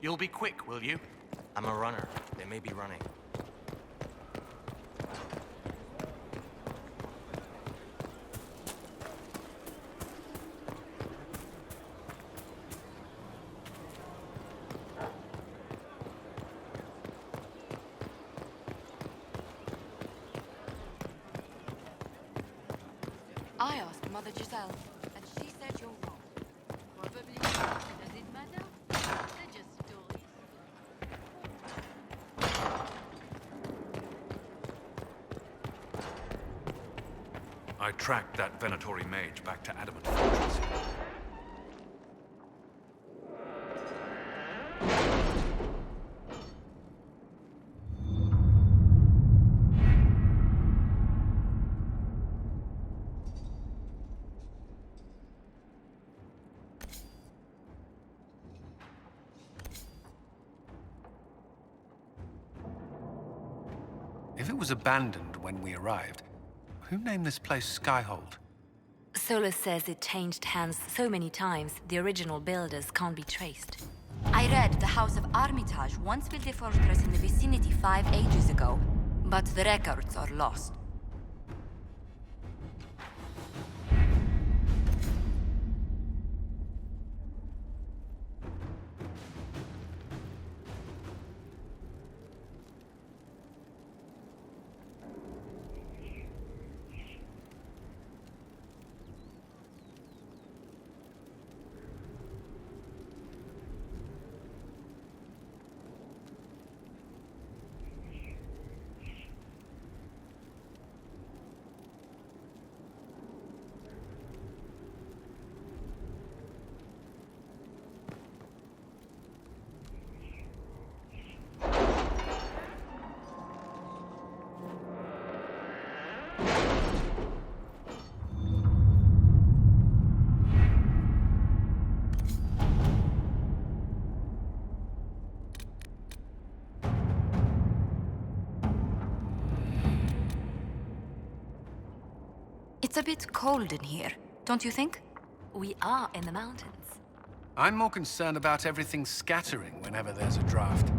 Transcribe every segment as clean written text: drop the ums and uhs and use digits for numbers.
You'll be quick, will you? I'm a runner. They may be running. I asked Mother Giselle, and she said you're wrong. Probably. Does it matter? They're just stories. I tracked that Venatori mage back to Adamant Fortress. If it was abandoned when we arrived, who named this place Skyhold? Solus says it changed hands so many times, the original builders can't be traced. I read the House of Armitage once built a fortress in the vicinity 5 ages ago, but the records are lost. It's a bit cold in here, don't you think? We are in the mountains. I'm more concerned about everything scattering whenever there's a draft.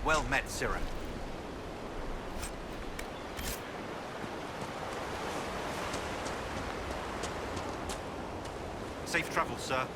Well met, Sirrah. Safe travel, sir.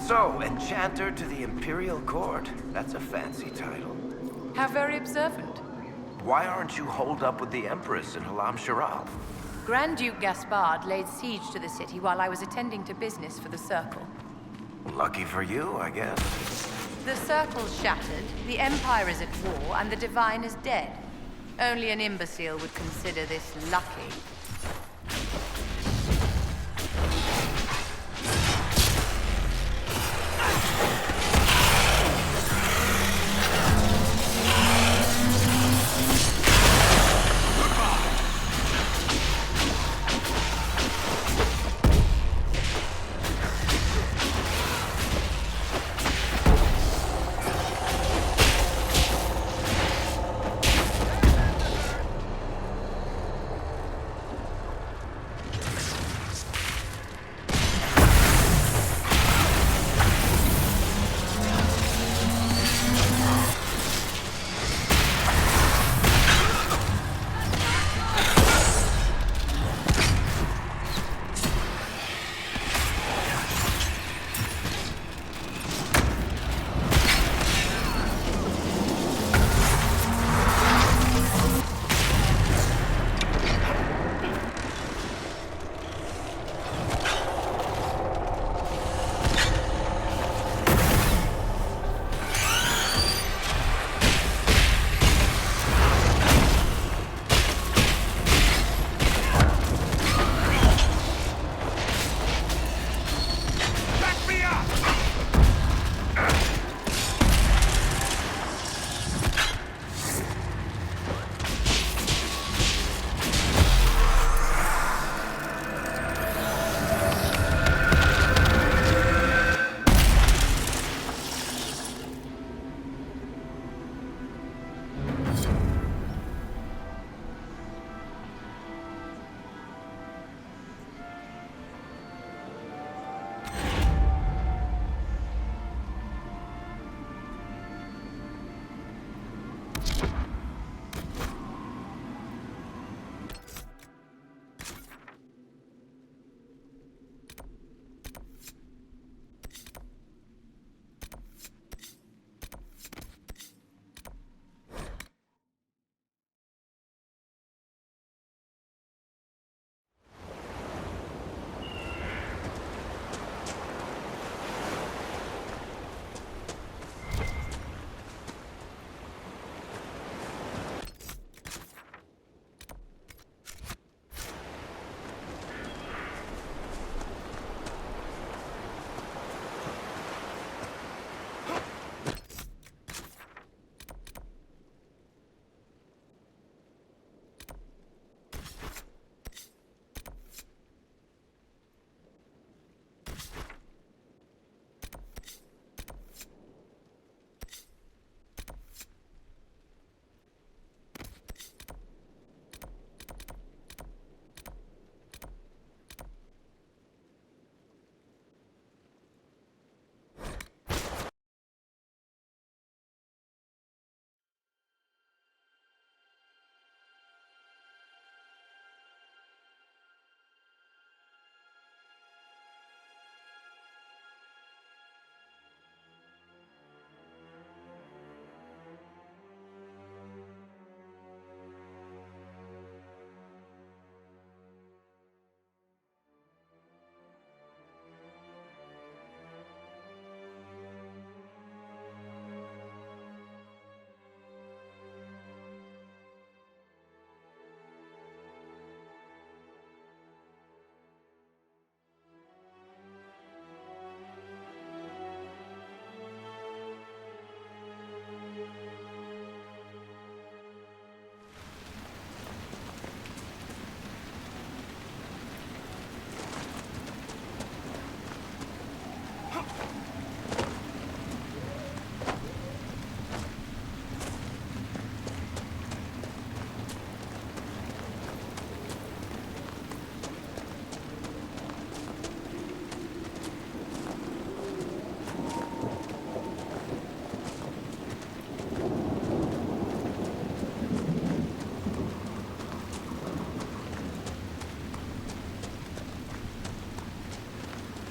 So, Enchanter to the Imperial Court. That's a fancy title. How very observant. Why aren't you holed up with the Empress in Halam Sharal? Grand Duke Gaspard laid siege to the city while I was attending to business for the Circle. Lucky for you, I guess. The Circle's shattered, the Empire is at war, and the Divine is dead. Only an imbecile would consider this lucky.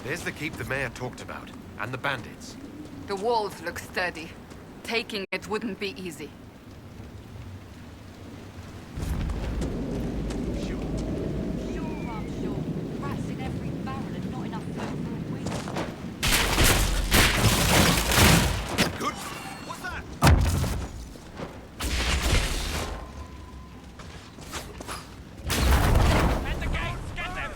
There's the keep the mayor talked about, and the bandits. The walls look sturdy. Taking it wouldn't be easy. Sure, I'm sure. Rats in every barrel and not enough food for a week. Good. What's that? At the gates! Get them!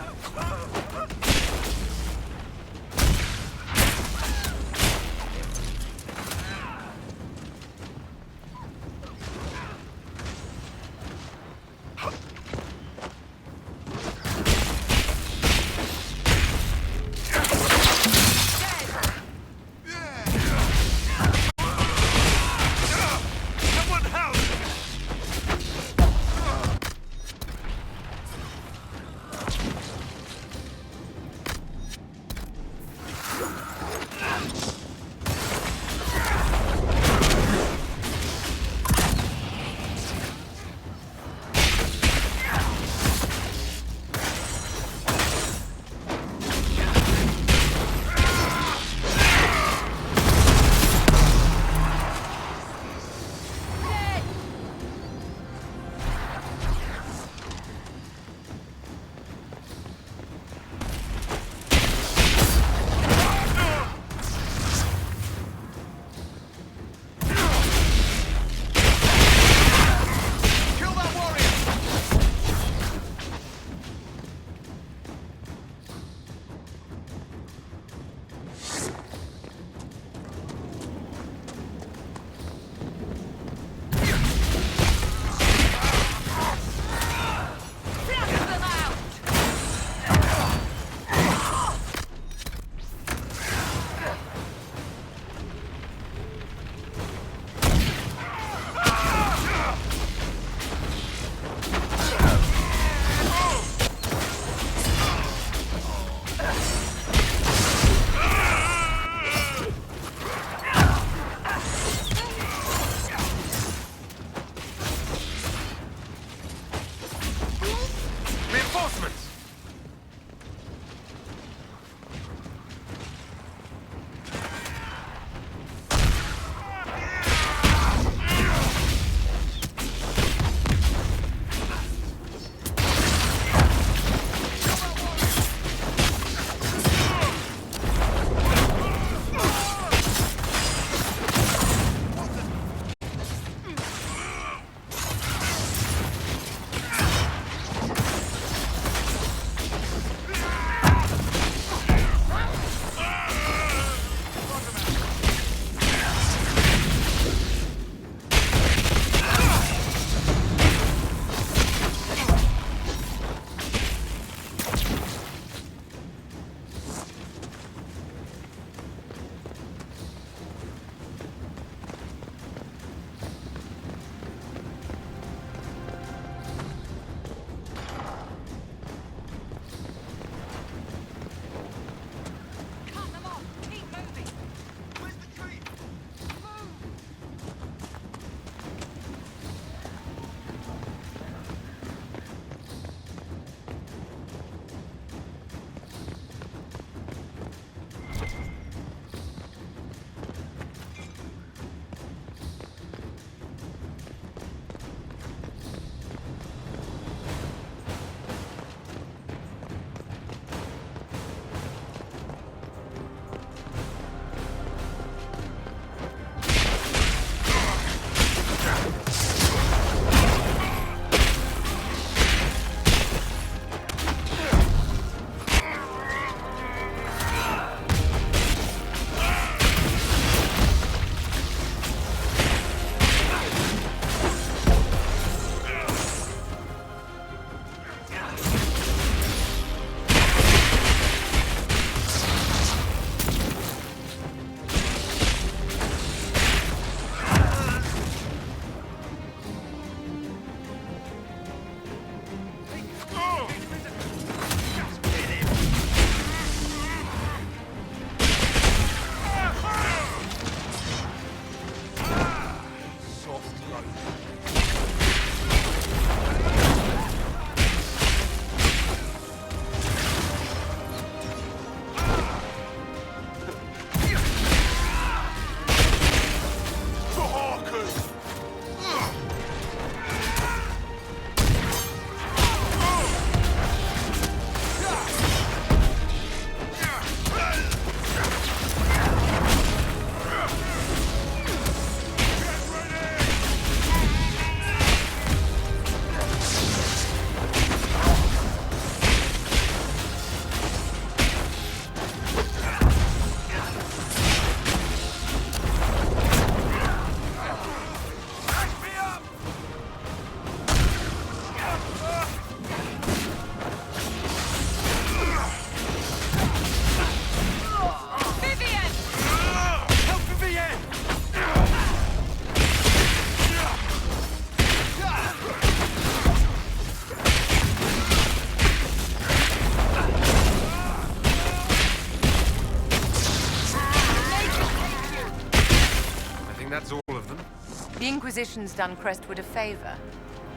The Inquisition's done Crestwood a favor.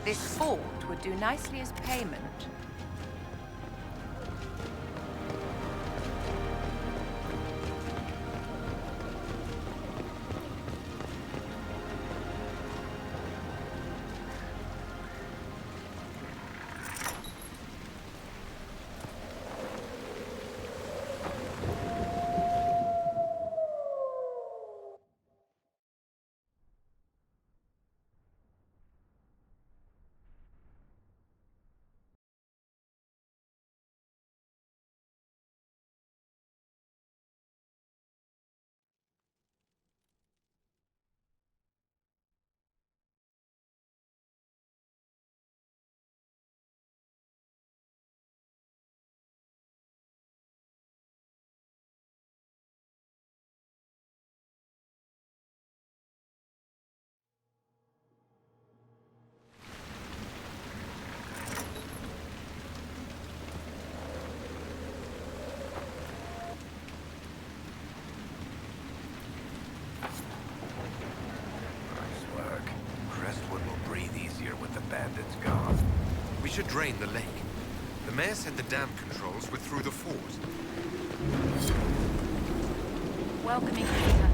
This fort would do nicely as payment. We should drain the lake. The mayor said the dam controls were through the fort. Welcome, Inquisitor.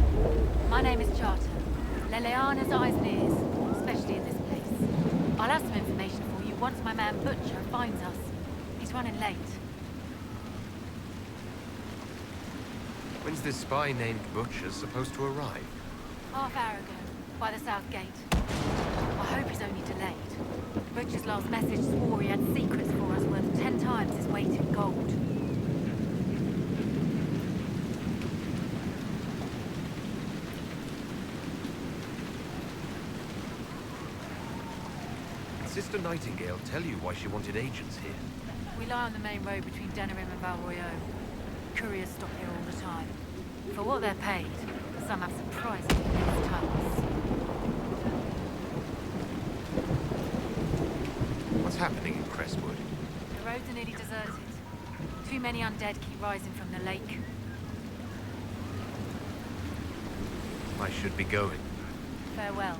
My name is Charter. Leleana's eyes and ears, especially in this place. I'll have some information for you once my man Butcher finds us. He's running late. When's this spy named Butcher supposed to arrive? Half hour ago, by the south gate. I hope he's only delayed. Butcher's last message swore he had secrets for us worth 10 times his weight in gold. Did Sister Nightingale tell you why she wanted agents here? We lie on the main road between Denerim and Valroyo. Couriers stop here all the time. For what they're paid, some have surprisingly nice titles. What's happening in Crestwood? The roads are nearly deserted. Too many undead keep rising from the lake. I should be going. Farewell.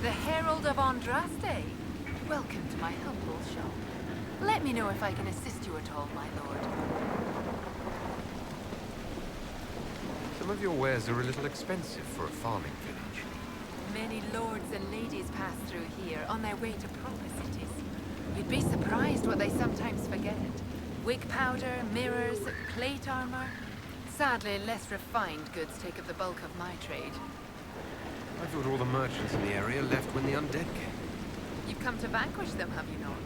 The Herald of Andraste. Welcome to my humble shop. Let me know if I can assist you at all, my lord. Some of your wares are a little expensive for a farming village. Many lords and ladies pass through here on their way to proper cities. You'd be surprised what they sometimes forget. Wig powder, mirrors, plate armor. Sadly, less refined goods take up the bulk of my trade. I thought all the merchants in the area left when the undead came. You've come to vanquish them, have you not?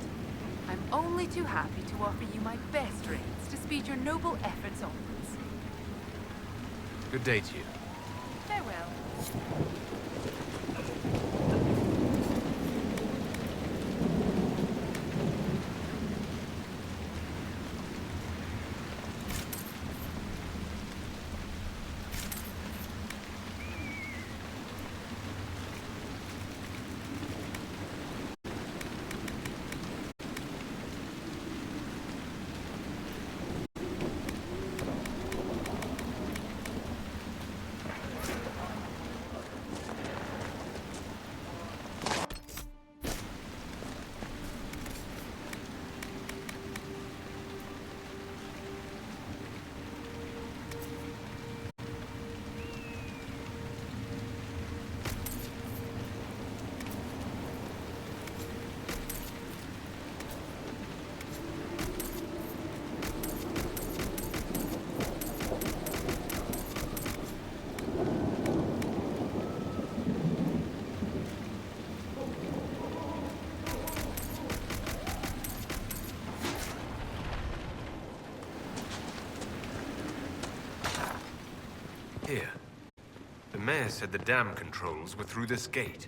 I'm only too happy to offer you my best rates to speed your noble efforts onwards. Good day to you. Farewell. Here. The mayor said the dam controls were through this gate.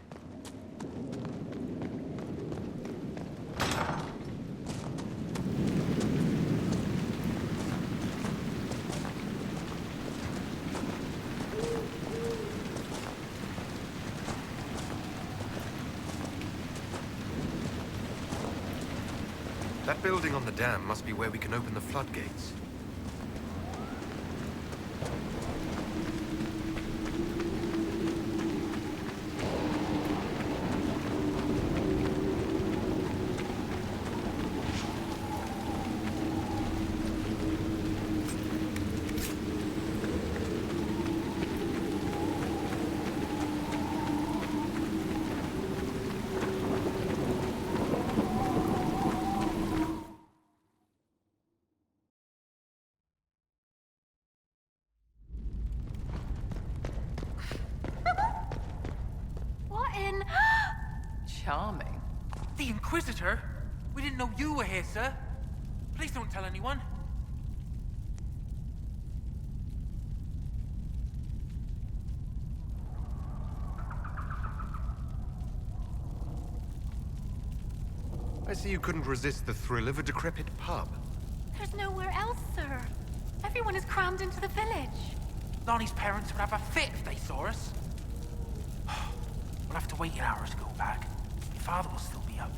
That building on the dam must be where we can open the floodgates. What in? Charming. The Inquisitor? We didn't know you were here, sir. Please don't tell anyone. I see you couldn't resist the thrill of a decrepit pub. There's nowhere else, sir. Everyone is crammed into the village. Lonnie's parents would have a fit if they saw us. We'll have to wait an hour to go back. Your father will still be up.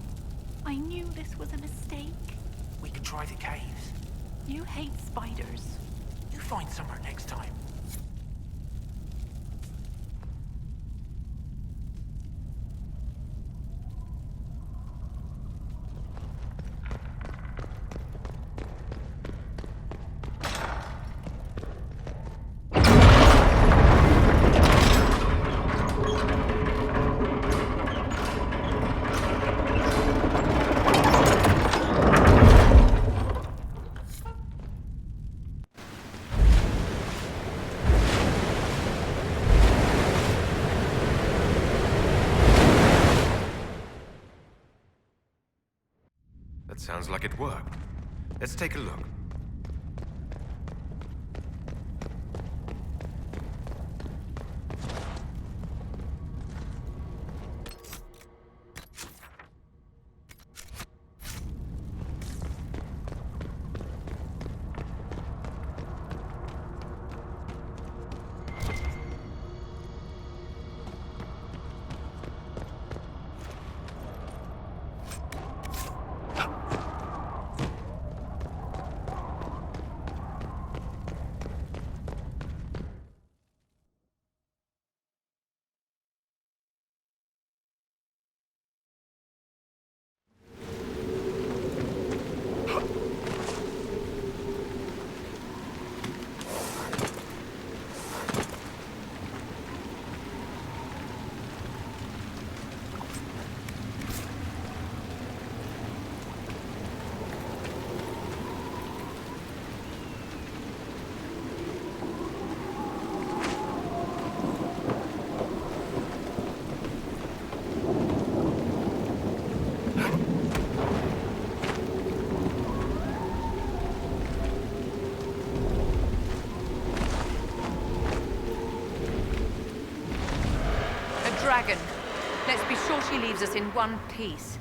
I knew this was a mistake. We can try the caves. You hate spiders. You find somewhere next time. That sounds like it worked. Let's take a look. Dragon. Let's be sure she leaves us in one piece.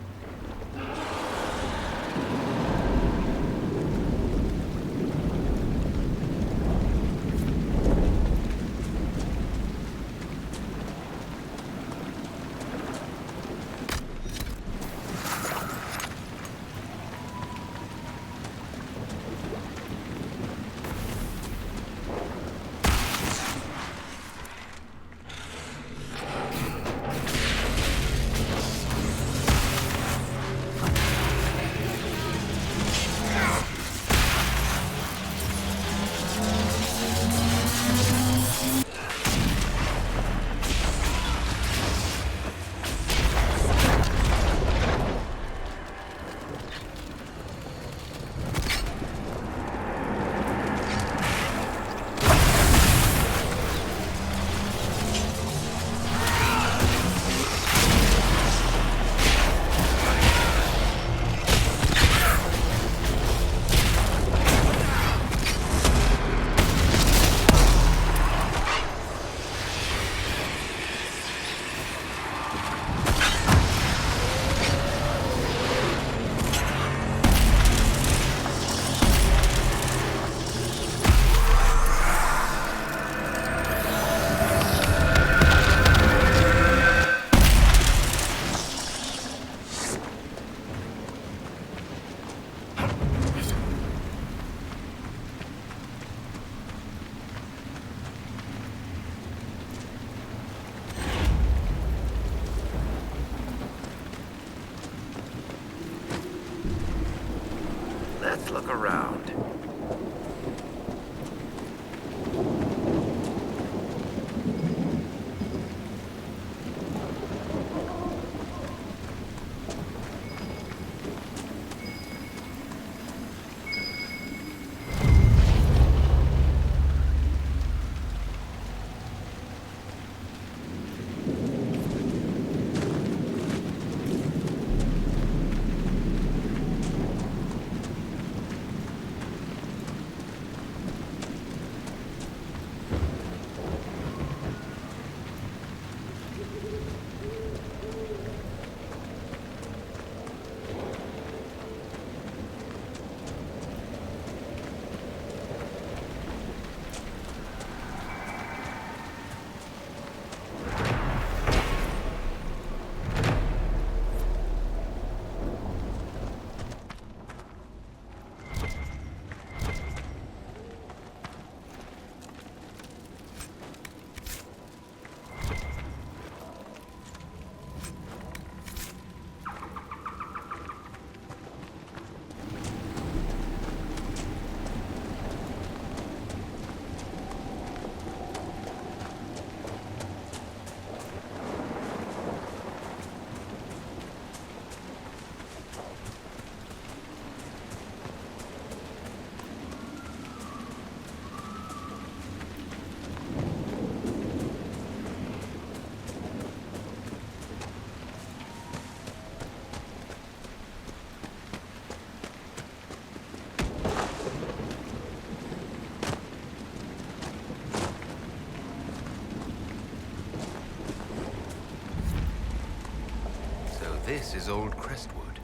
this is old Crestwood.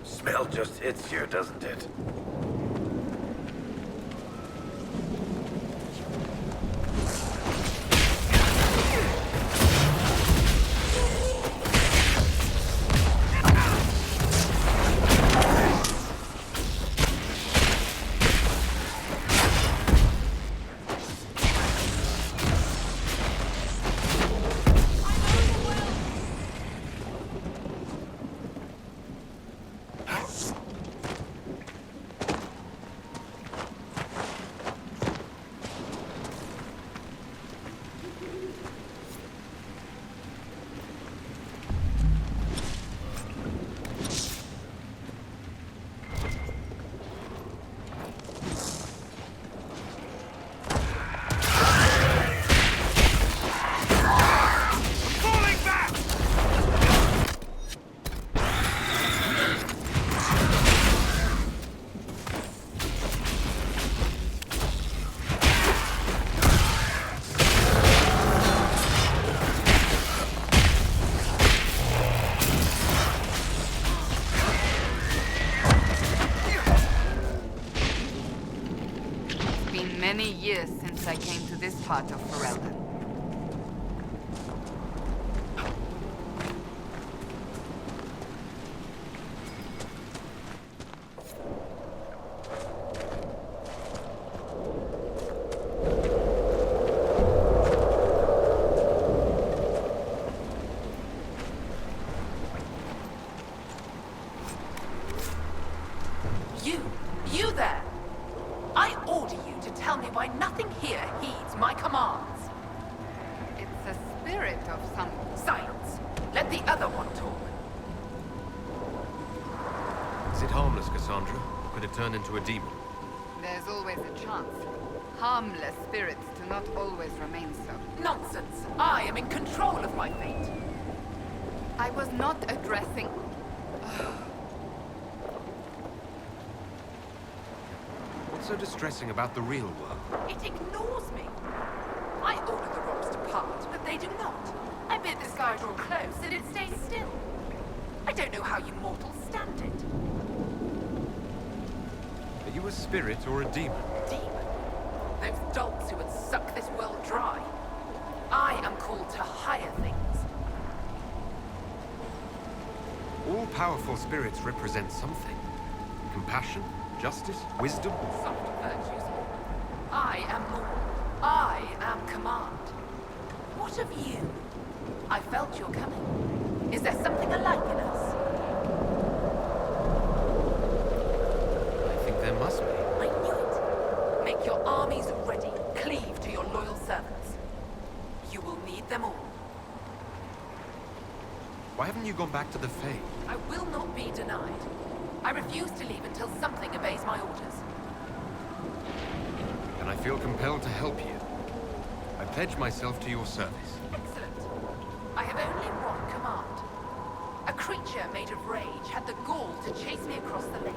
Smell just hits here, doesn't it? Many years since I came to this part of Ferelden. You there! I order you to tell me why nothing here heeds my commands. It's a spirit of some... Silence! Let the other one talk. Is it harmless, Cassandra? Or could it turn into a demon? There's always a chance. Harmless spirits do not always remain so. Nonsense! I am in control of my fate. I was not addressing... What's so distressing about the real world? It ignores me. I order the rocks to part, but they do not. I bid the sky draw close, and it stays still. I don't know how you mortals stand it. Are you a spirit or a demon? Demon? Those dolts who would suck this world dry. I am called to higher things. All powerful spirits represent something. Compassion, justice, wisdom. Soft virtues. I am more. I am command. What of you? I felt your coming. Is there something alike in us? I think there must be. I knew it. Make your armies ready. Cleave to your loyal servants. You will need them all. Why haven't you gone back to the Fae? I will not be denied. I refuse to leave until something obeys my orders. And I feel compelled to help you. I pledge myself to your service. Excellent. I have only one command. A creature made of rage had the gall to chase me across the lake.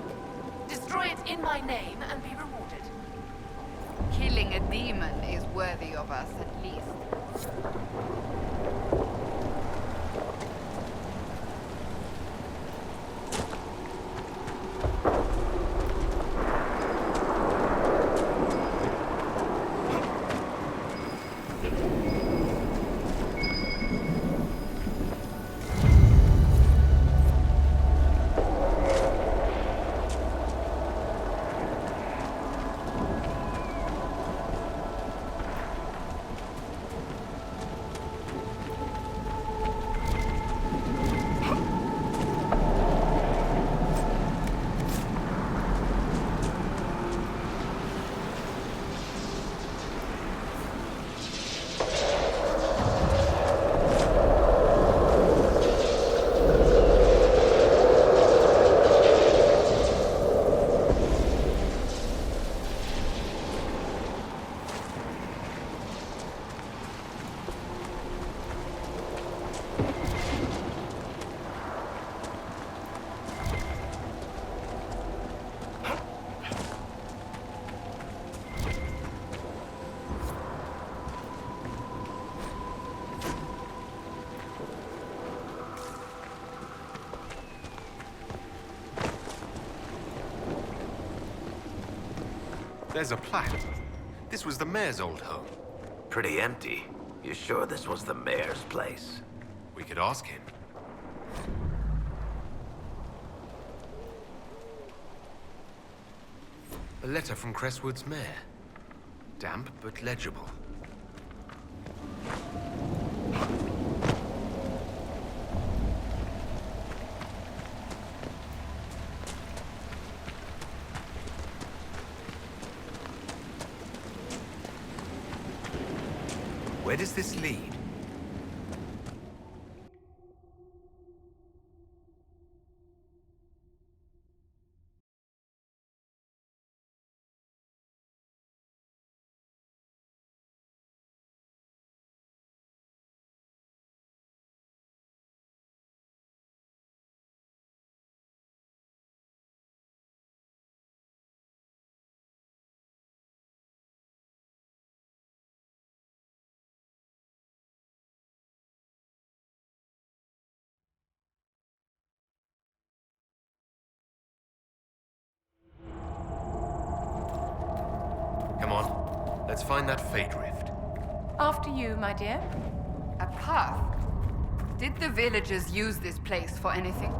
Destroy it in my name and be rewarded. Killing a demon is worthy of us, at least. There's a plaque. This was the mayor's old home. Pretty empty. You sure this was the mayor's place? We could ask him. A letter from Crestwood's mayor. Damp but legible. Where does this lead? Come on, let's find that fate rift. After you, my dear. A path? Did the villagers use this place for anything?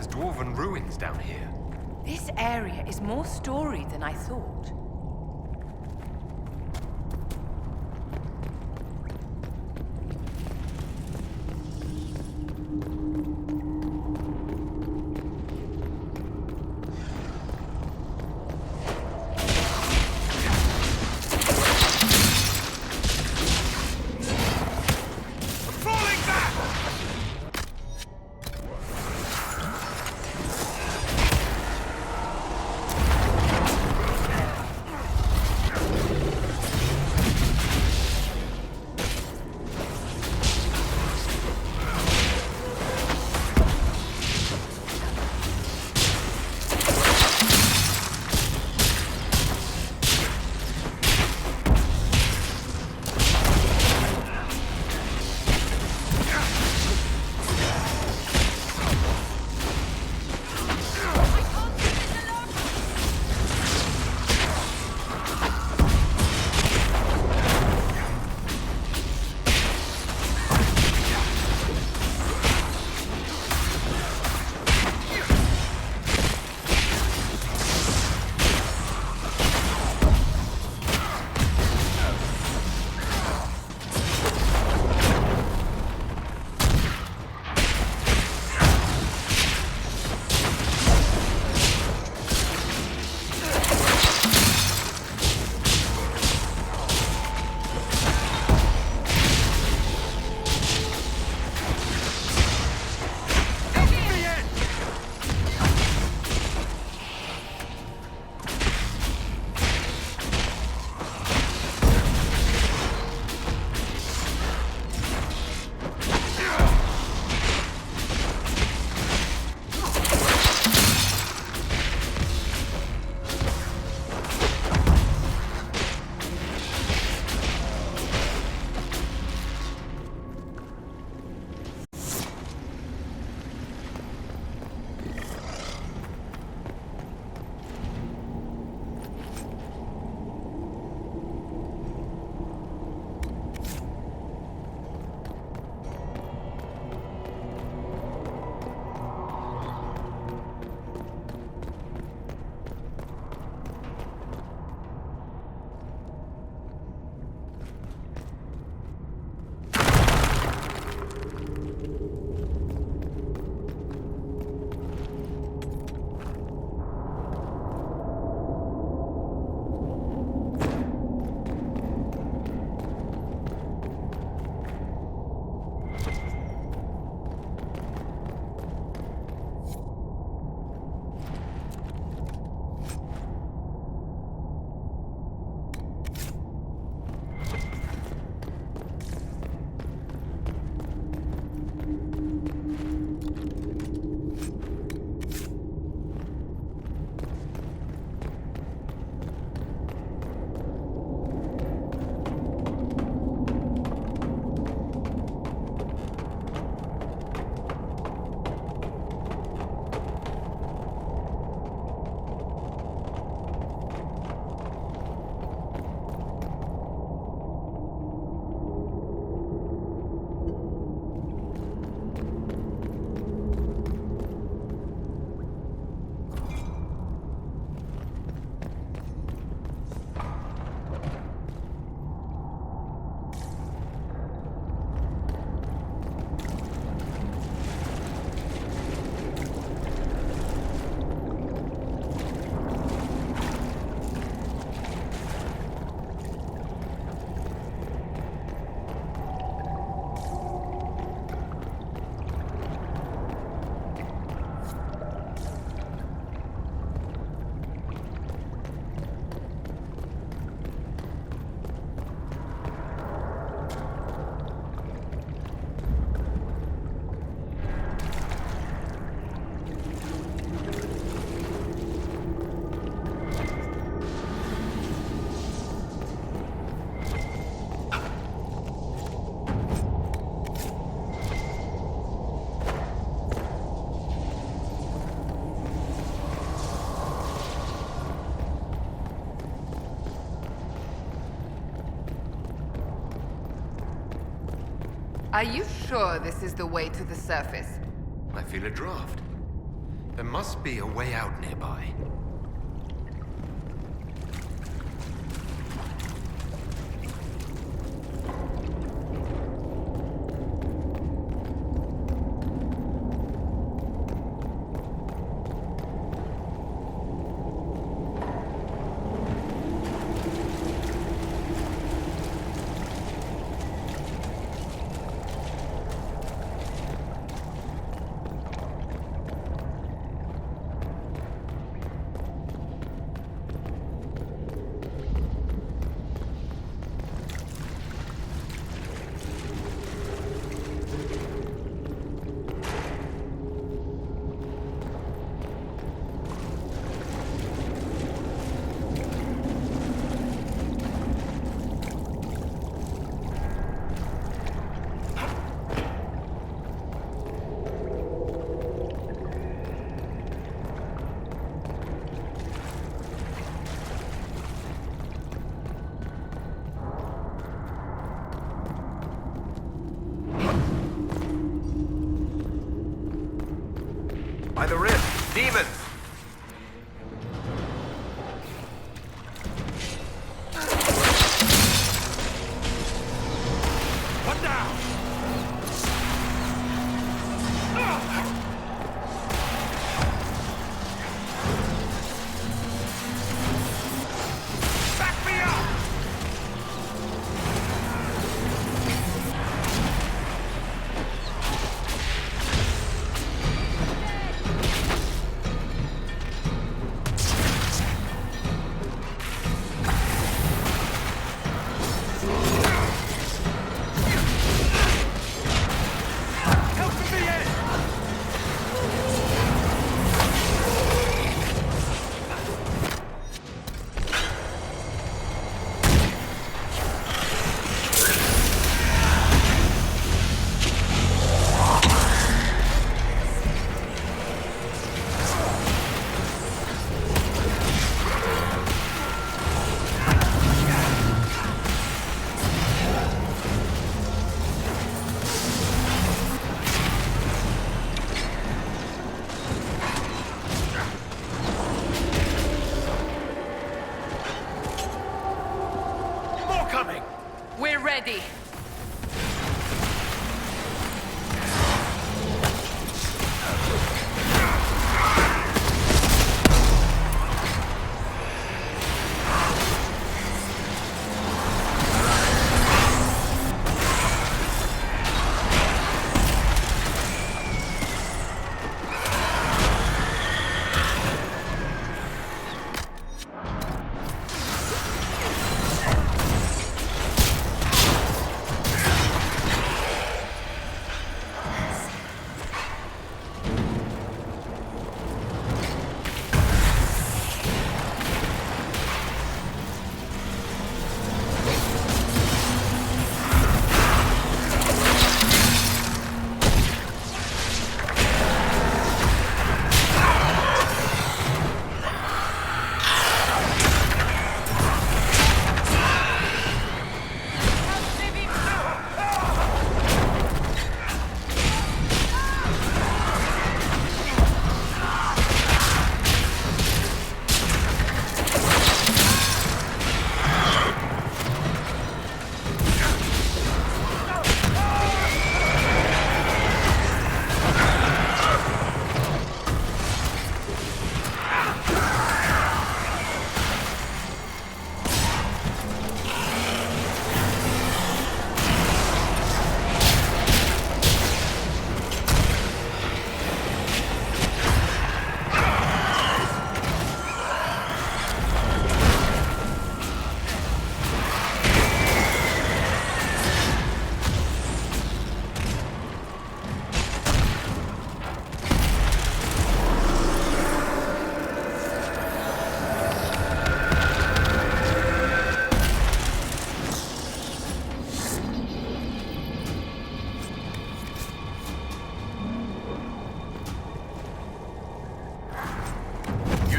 There's dwarven ruins down here. This area is more storied than I thought. Are you sure this is the way to the surface? I feel a draft. There must be a way out nearby. By the rift, demons! One down! Back me up! We're ready.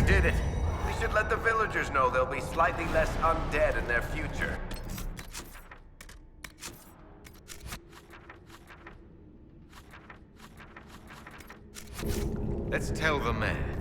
Did it. We should let the villagers know they'll be slightly less undead in their future. Let's tell the mayor.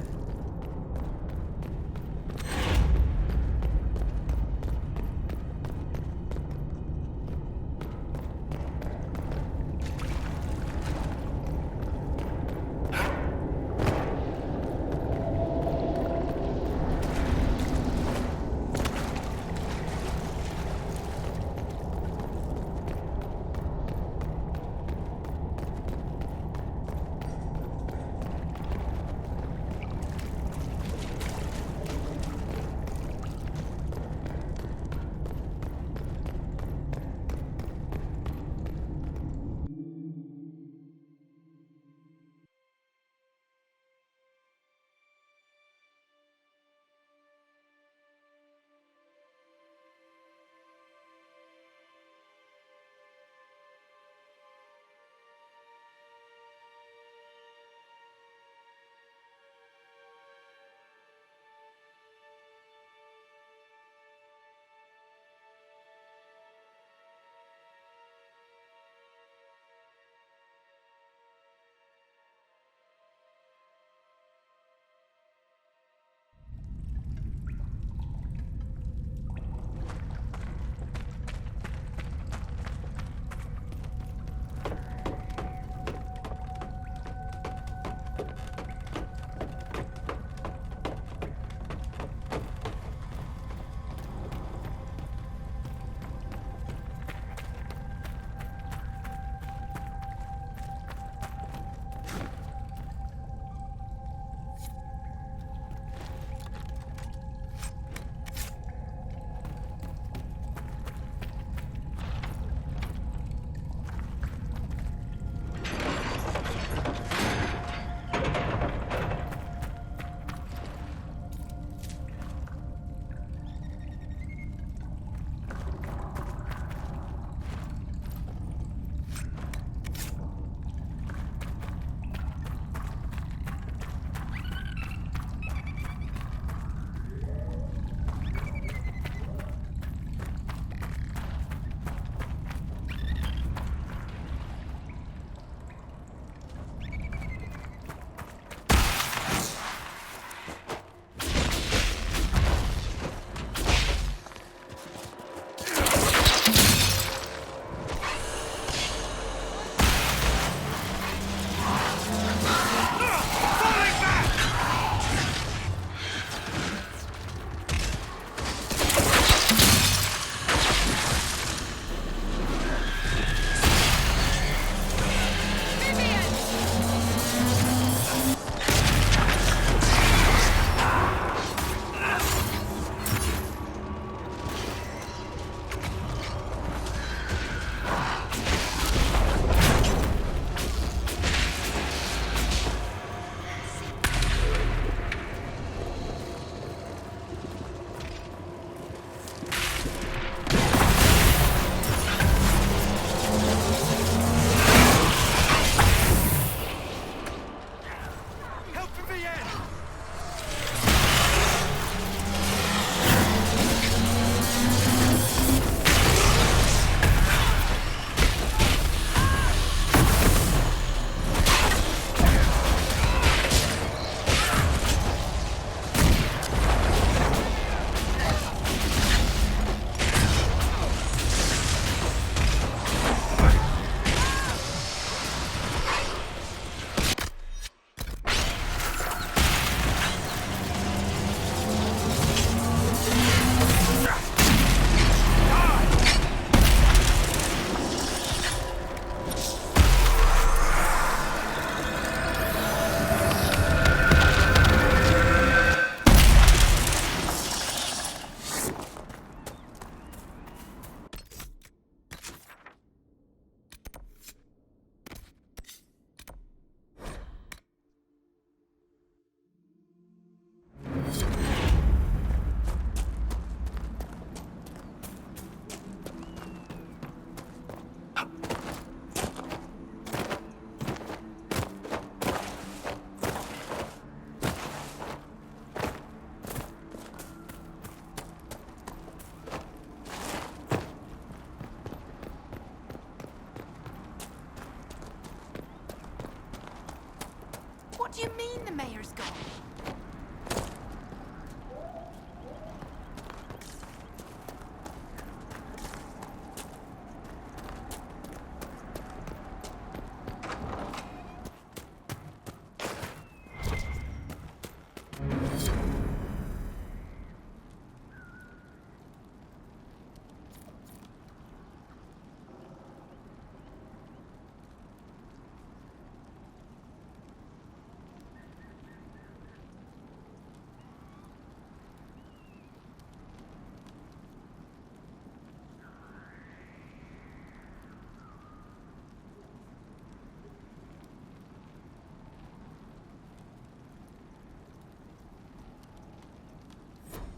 the mayor's gone.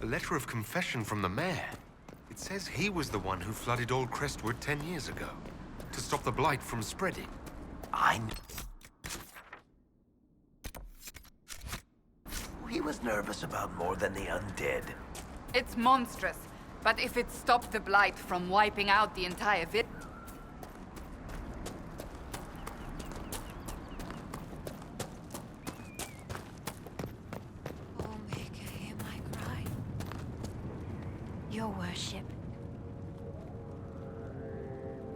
A letter of confession from the mayor. It says he was the one who flooded Old Crestwood 10 years ago, to stop the blight from spreading. He was nervous about more than the undead. It's monstrous, but if it stopped the blight from wiping out the entire village... Oh, make her hear my cry. Your worship.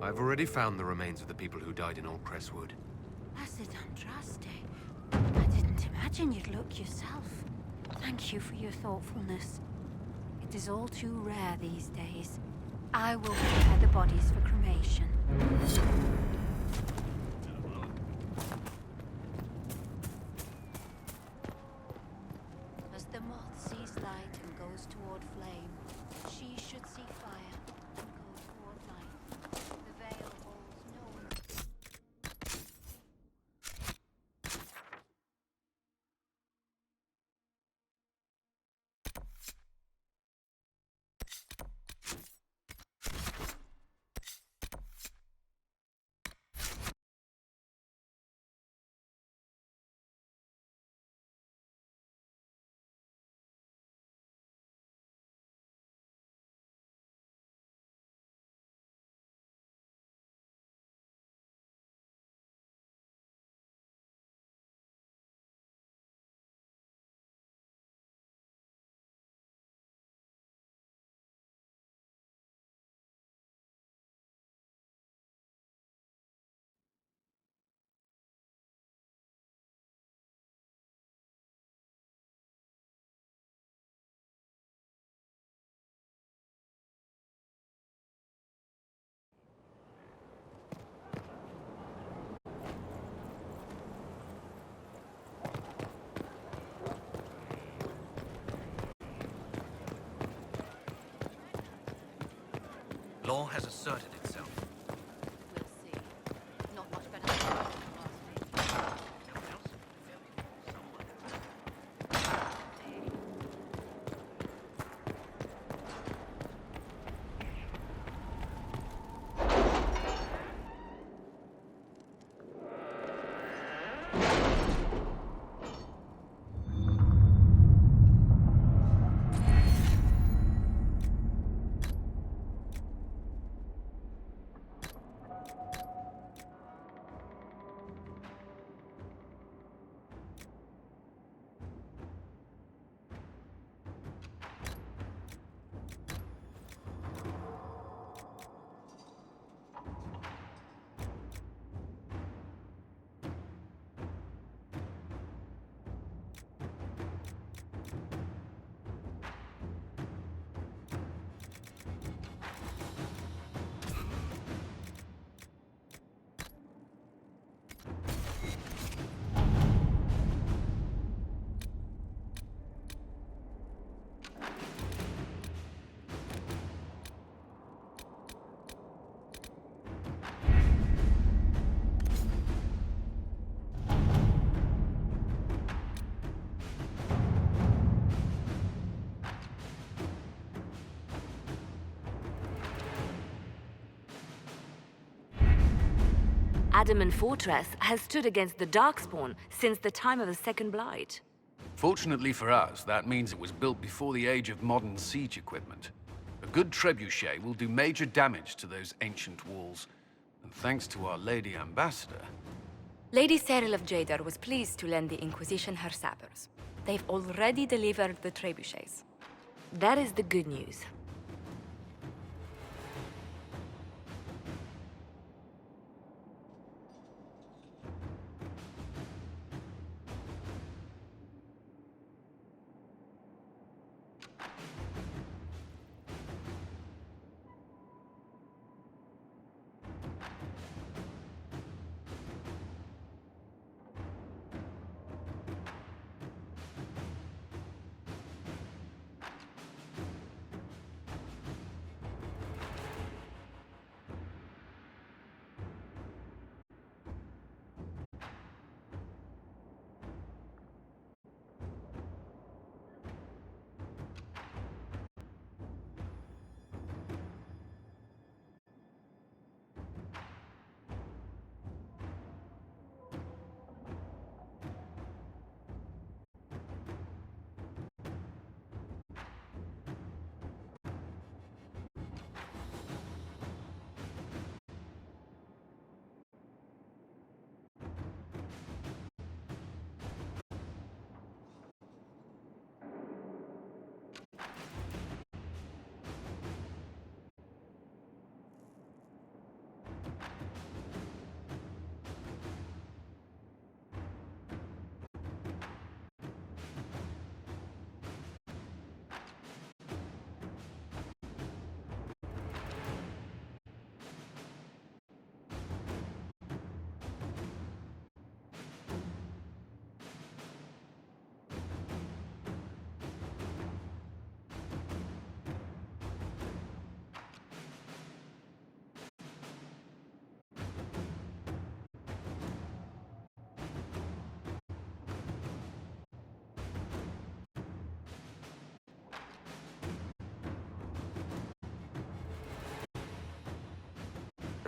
I've already found the remains of the people who died in Old Crestwood. Blessed Andraste. I didn't imagine you'd look yourself. Thank you for your thoughtfulness. It is all too rare these days. I will prepare the bodies for cremation. As the moth sees light and goes toward flame, she should see fire and go toward light. The veil holds no... Law has asserted itself. We'll see. Not much better than last week. Adamant Fortress has stood against the Darkspawn since the time of the Second Blight. Fortunately for us, that means it was built before the age of modern siege equipment. A good trebuchet will do major damage to those ancient walls. And thanks to our Lady Ambassador, Lady Cyril of Jadar was pleased to lend the Inquisition her sappers. They've already delivered the trebuchets. That is the good news.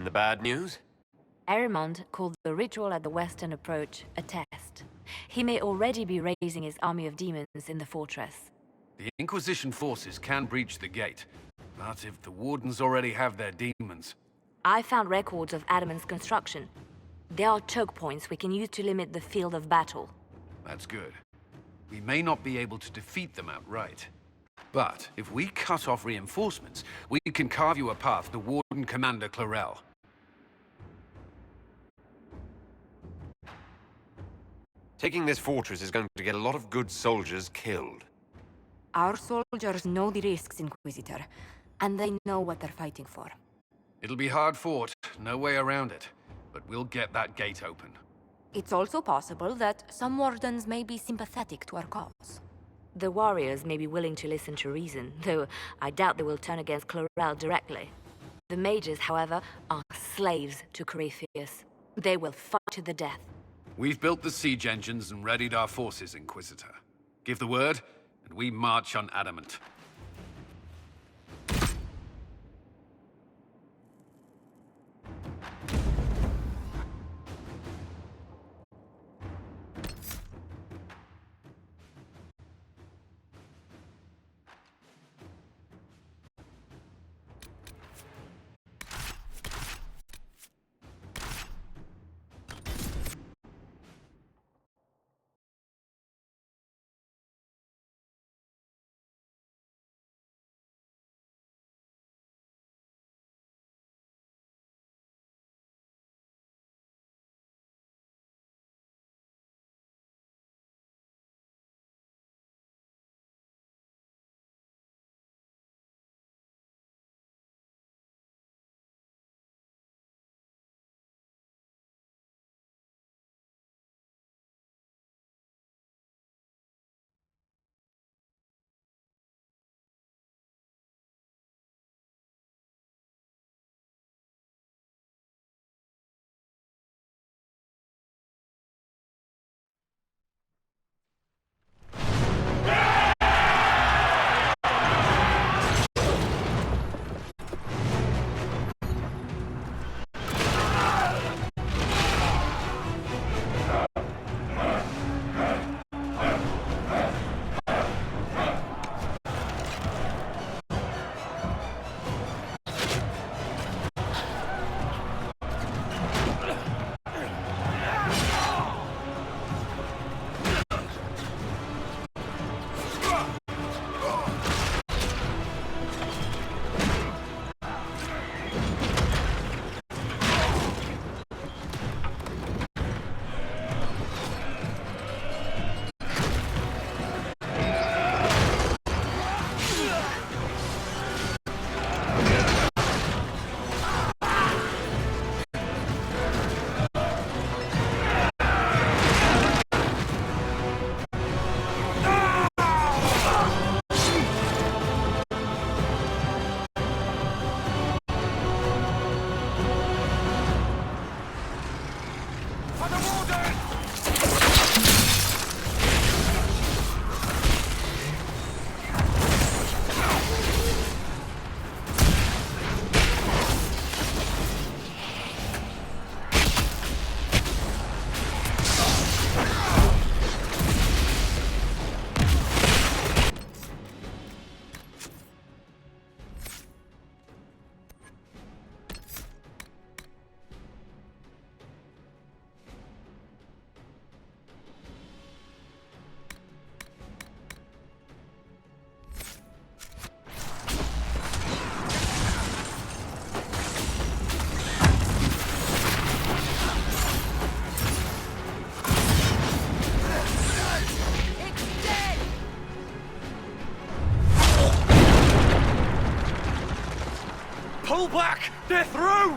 And the bad news? Arimond called the ritual at the western approach a test. He may already be raising his army of demons in the fortress. The Inquisition forces can breach the gate, but if the Wardens already have their demons... I found records of Adamant's construction. There are choke points we can use to limit the field of battle. That's good. We may not be able to defeat them outright. But if we cut off reinforcements, we can carve you a path to Warden Commander Clarel. Taking this fortress is going to get a lot of good soldiers killed. Our soldiers know the risks, Inquisitor, and they know what they're fighting for. It'll be hard fought, no way around it. But we'll get that gate open. It's also possible that some Wardens may be sympathetic to our cause. The warriors may be willing to listen to reason, though I doubt they will turn against Clarel directly. The mages, however, are slaves to Corypheus. They will fight to the death. We've built the siege engines and readied our forces, Inquisitor. Give the word, and we march on Adamant. Pull back! They're through!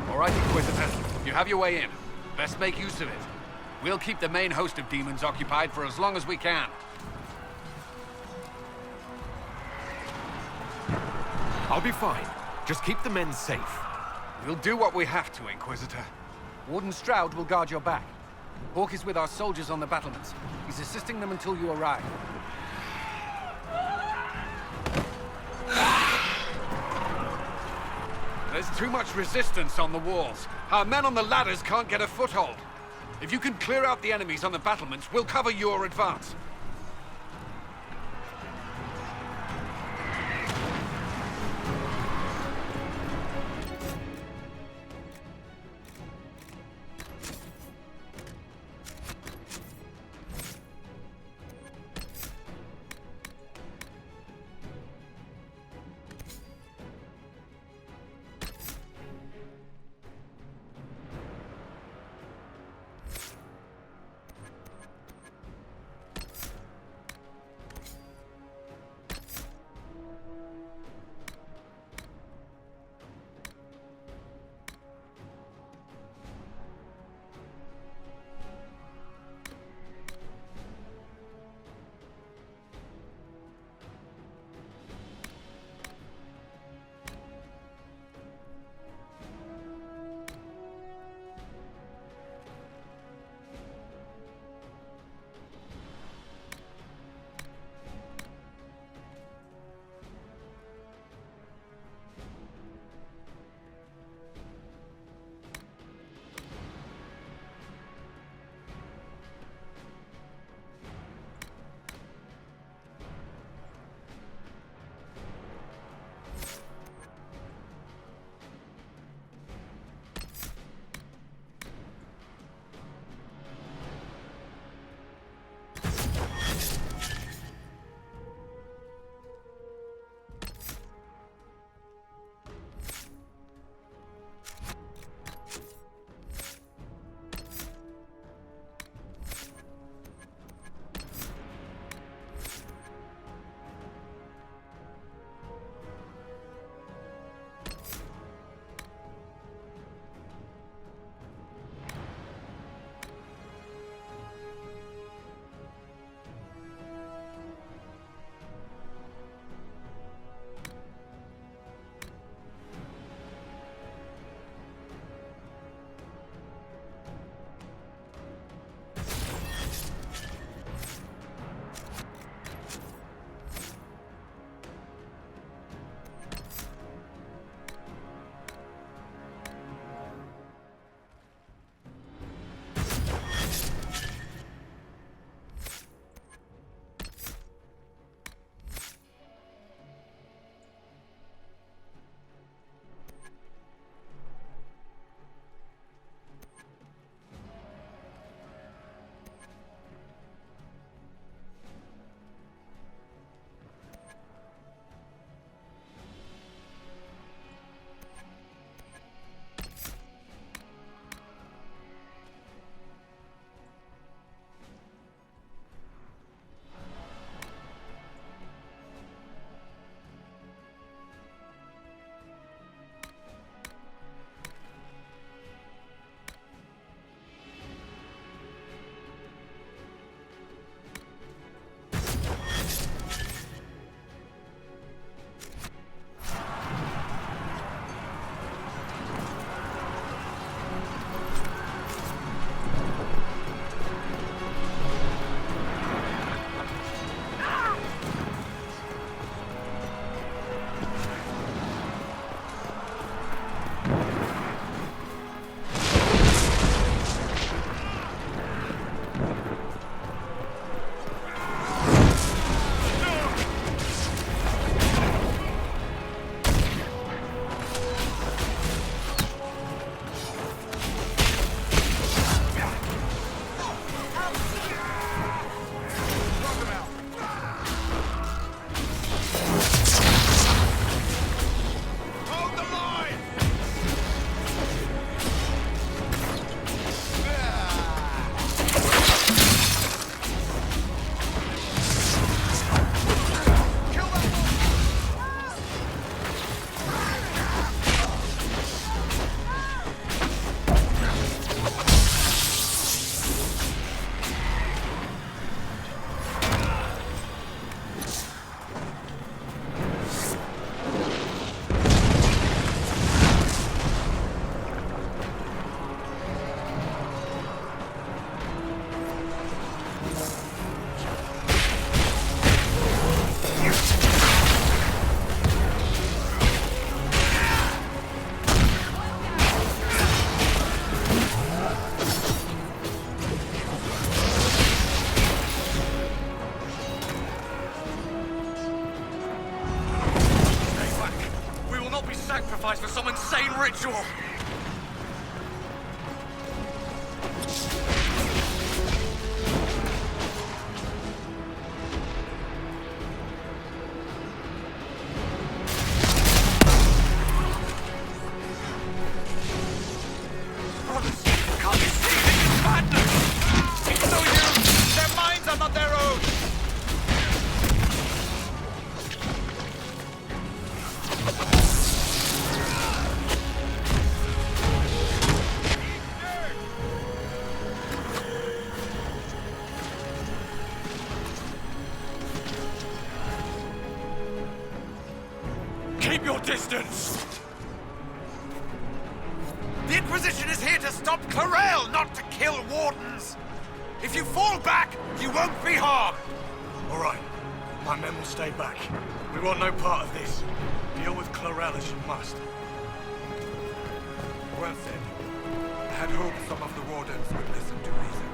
All right, Inquisitor. You have your way in. Best make use of it. We'll keep the main host of demons occupied for as long as we can. I'll be fine. Just keep the men safe. We'll do what we have to, Inquisitor. Warden Stroud will guard your back. Hawk is with our soldiers on the battlements. He's assisting them until you arrive. There's too much resistance on the walls. Our men on the ladders can't get a foothold. If you can clear out the enemies on the battlements, we'll cover your advance. sacrifice for some insane ritual! Brothers, can't you see this is madness? It's no use! Their minds are not their own! Keep your distance! The Inquisition is here to stop Clarel, not to kill wardens! If you fall back, you won't be harmed! All right. My men will stay back. We want no part of this. Deal with Clarel as you must. Well said. I had hoped some of the wardens would listen to reason.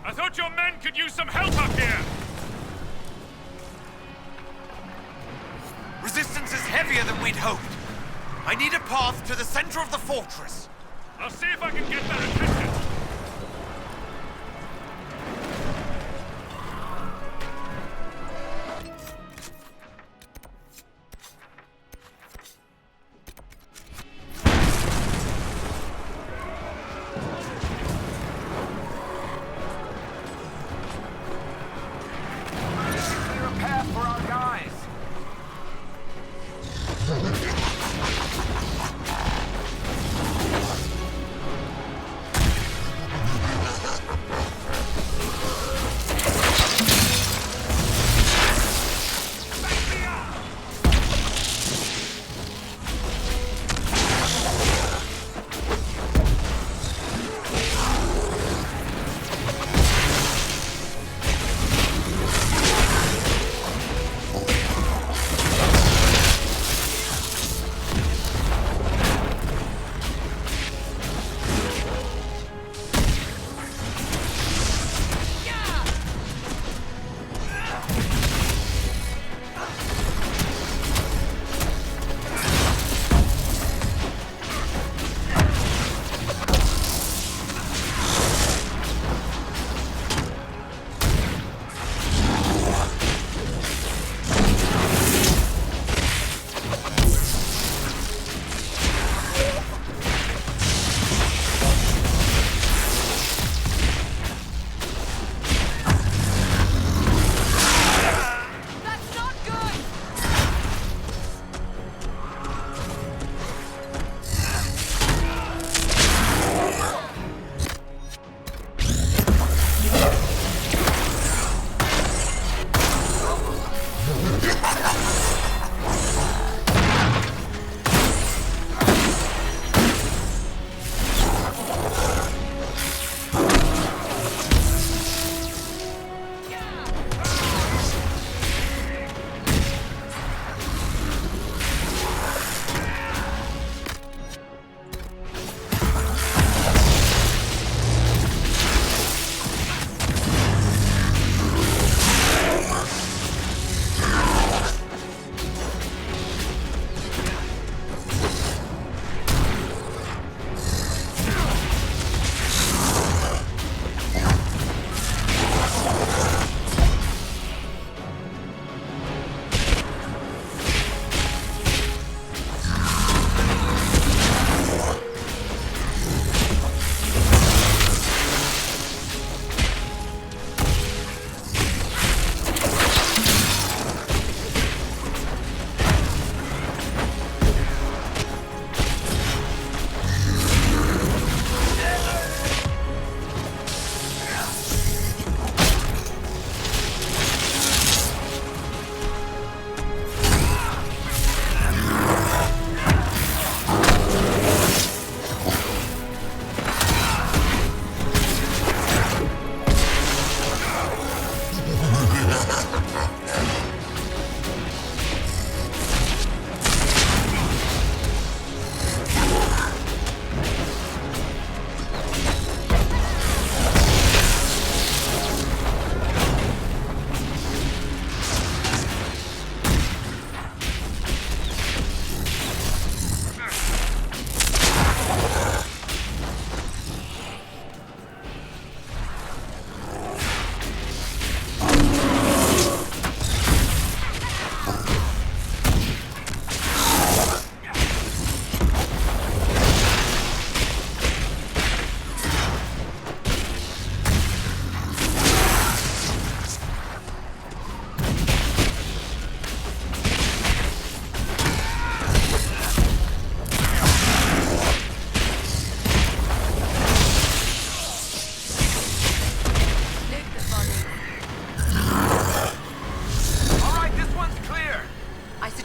I thought your men could use some help up here! Resistance is heavier than we'd hoped. I need a path to the center of the fortress. I'll see if I can get their attention. Clear a path for our guys.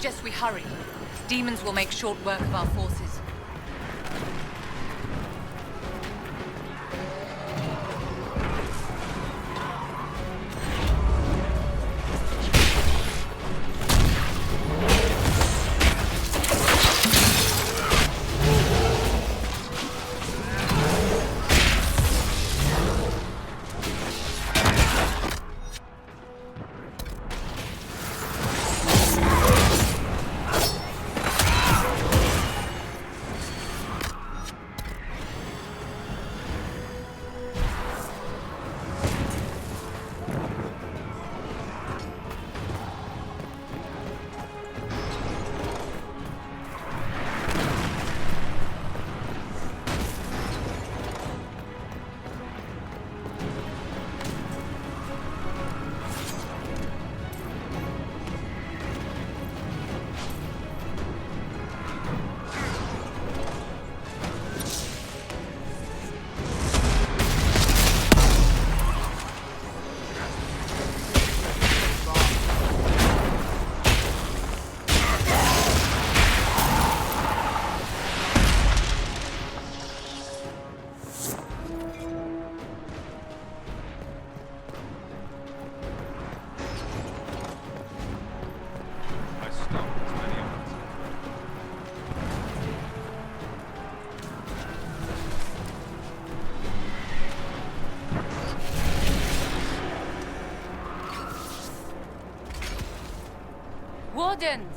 suggest we hurry. Demons will make short work of our forces. Wardens!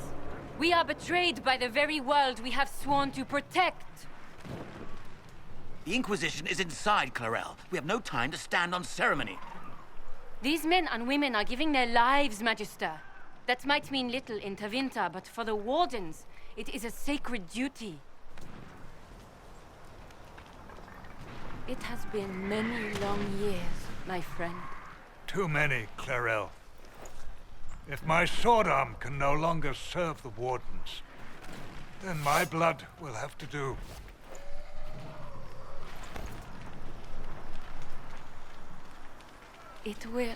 We are betrayed by the very world we have sworn to protect. The Inquisition is inside, Clarel. We have no time to stand on ceremony. These men and women are giving their lives, Magister. That might mean little in Tavinta, but for the Wardens, it is a sacred duty. It has been many long years, my friend. Too many, Clarel. If my sword arm can no longer serve the Wardens, then my blood will have to do. It will.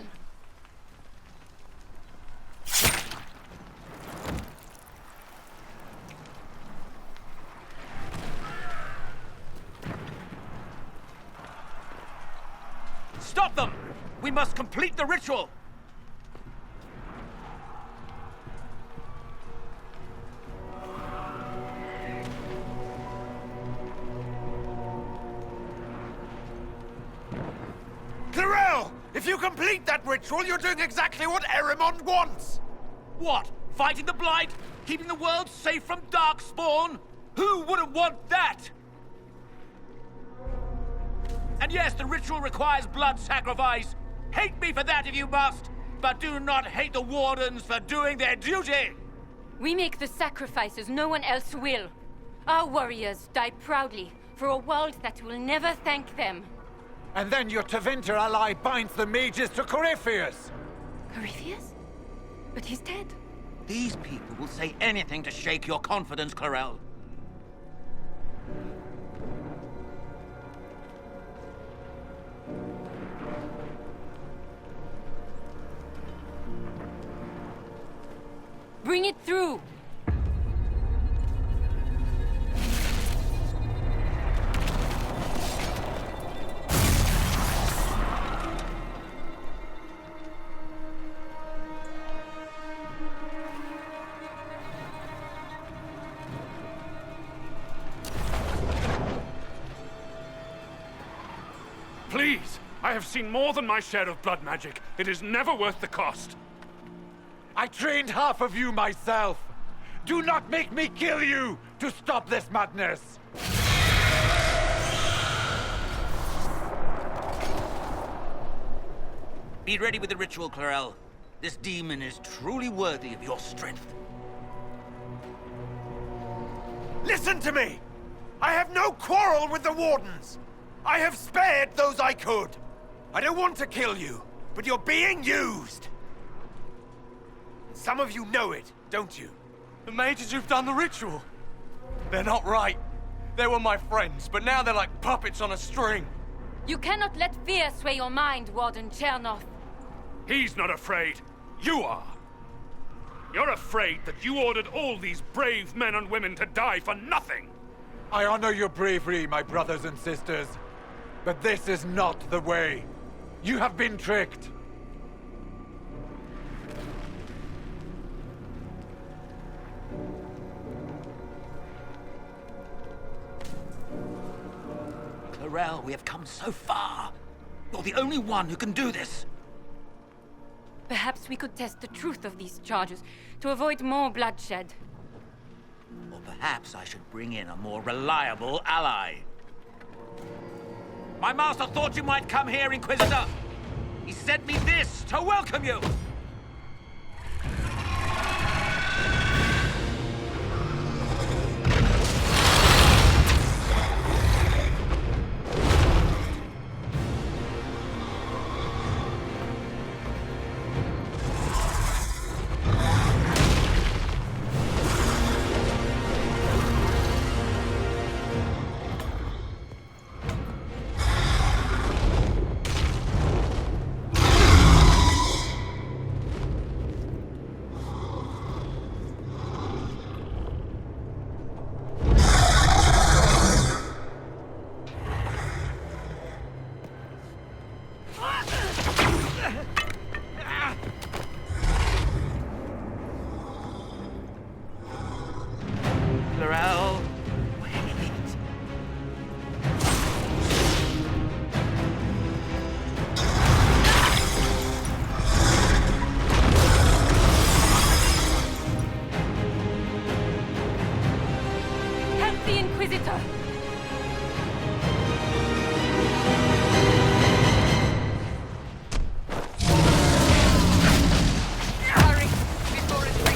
Stop them! We must complete the ritual! Clarel! If you complete that ritual, you're doing exactly what Erimond wants! What? Fighting the Blight? Keeping the world safe from Darkspawn? Who wouldn't want that? And yes, the ritual requires blood sacrifice. Hate me for that if you must, but do not hate the Wardens for doing their duty! We make the sacrifices no one else will. Our warriors die proudly for a world that will never thank them. And then your Tavinta ally binds the mages to Corypheus! Corypheus? But he's dead. These people will say anything to shake your confidence, Clarel. Bring it through! Please! I have seen more than my share of blood magic. It is never worth the cost. I trained half of you myself! Do not make me kill you to stop this madness! Be ready with the ritual, Clarel. This demon is truly worthy of your strength. Listen to me! I have no quarrel with the Wardens! I have spared those I could! I don't want to kill you, but you're being used! Some of you know it, don't you? The mages who've done the ritual. They're not right. They were my friends, but now they're like puppets on a string. You cannot let fear sway your mind, Warden Chernoff. He's not afraid. You are. You're afraid that you ordered all these brave men and women to die for nothing! I honor your bravery, my brothers and sisters. But this is not the way. You have been tricked. Clarel, we have come so far. You're the only one who can do this. Perhaps we could test the truth of these charges to avoid more bloodshed. Or perhaps I should bring in a more reliable ally. My master thought you might come here, Inquisitor. He sent me this to welcome you. Clarel, wait. Help the Inquisitor! Hurry, before it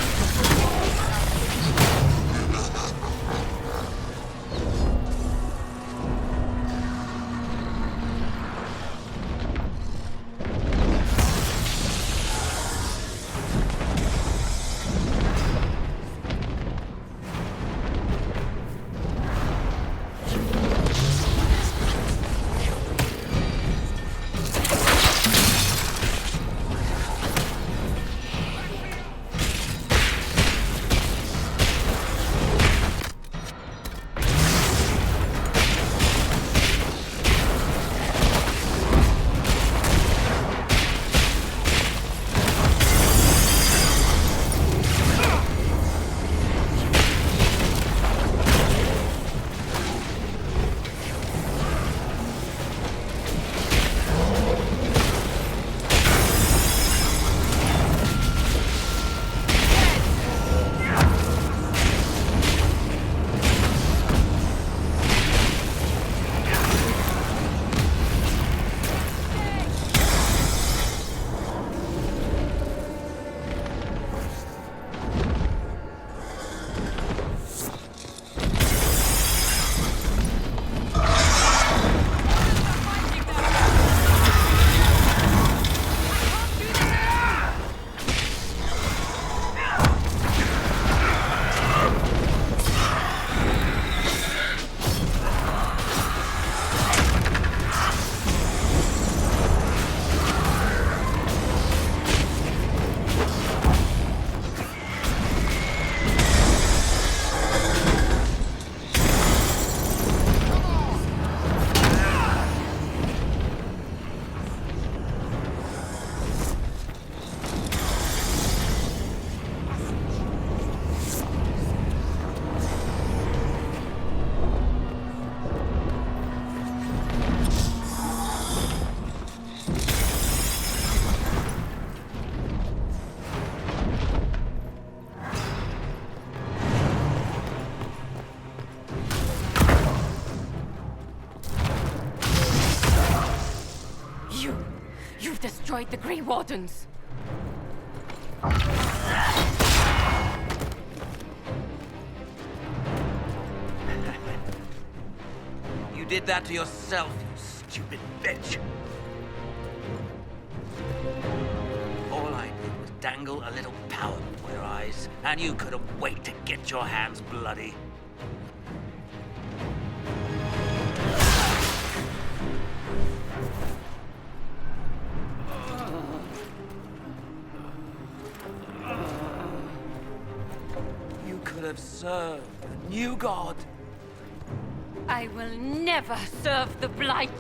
You've destroyed the Grey Wardens! You did that to yourself, you stupid bitch. All I did was dangle a little power before your eyes, and you couldn't wait to get your hands bloody. could have served a new god. I will never serve the Blight!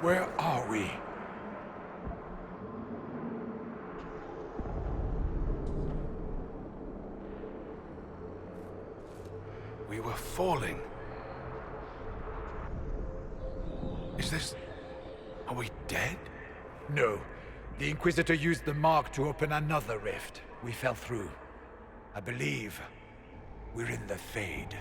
Where are we? We were falling. Is this... Are we dead? No. The Inquisitor used the mark to open another rift. We fell through. I believe we're in the Fade.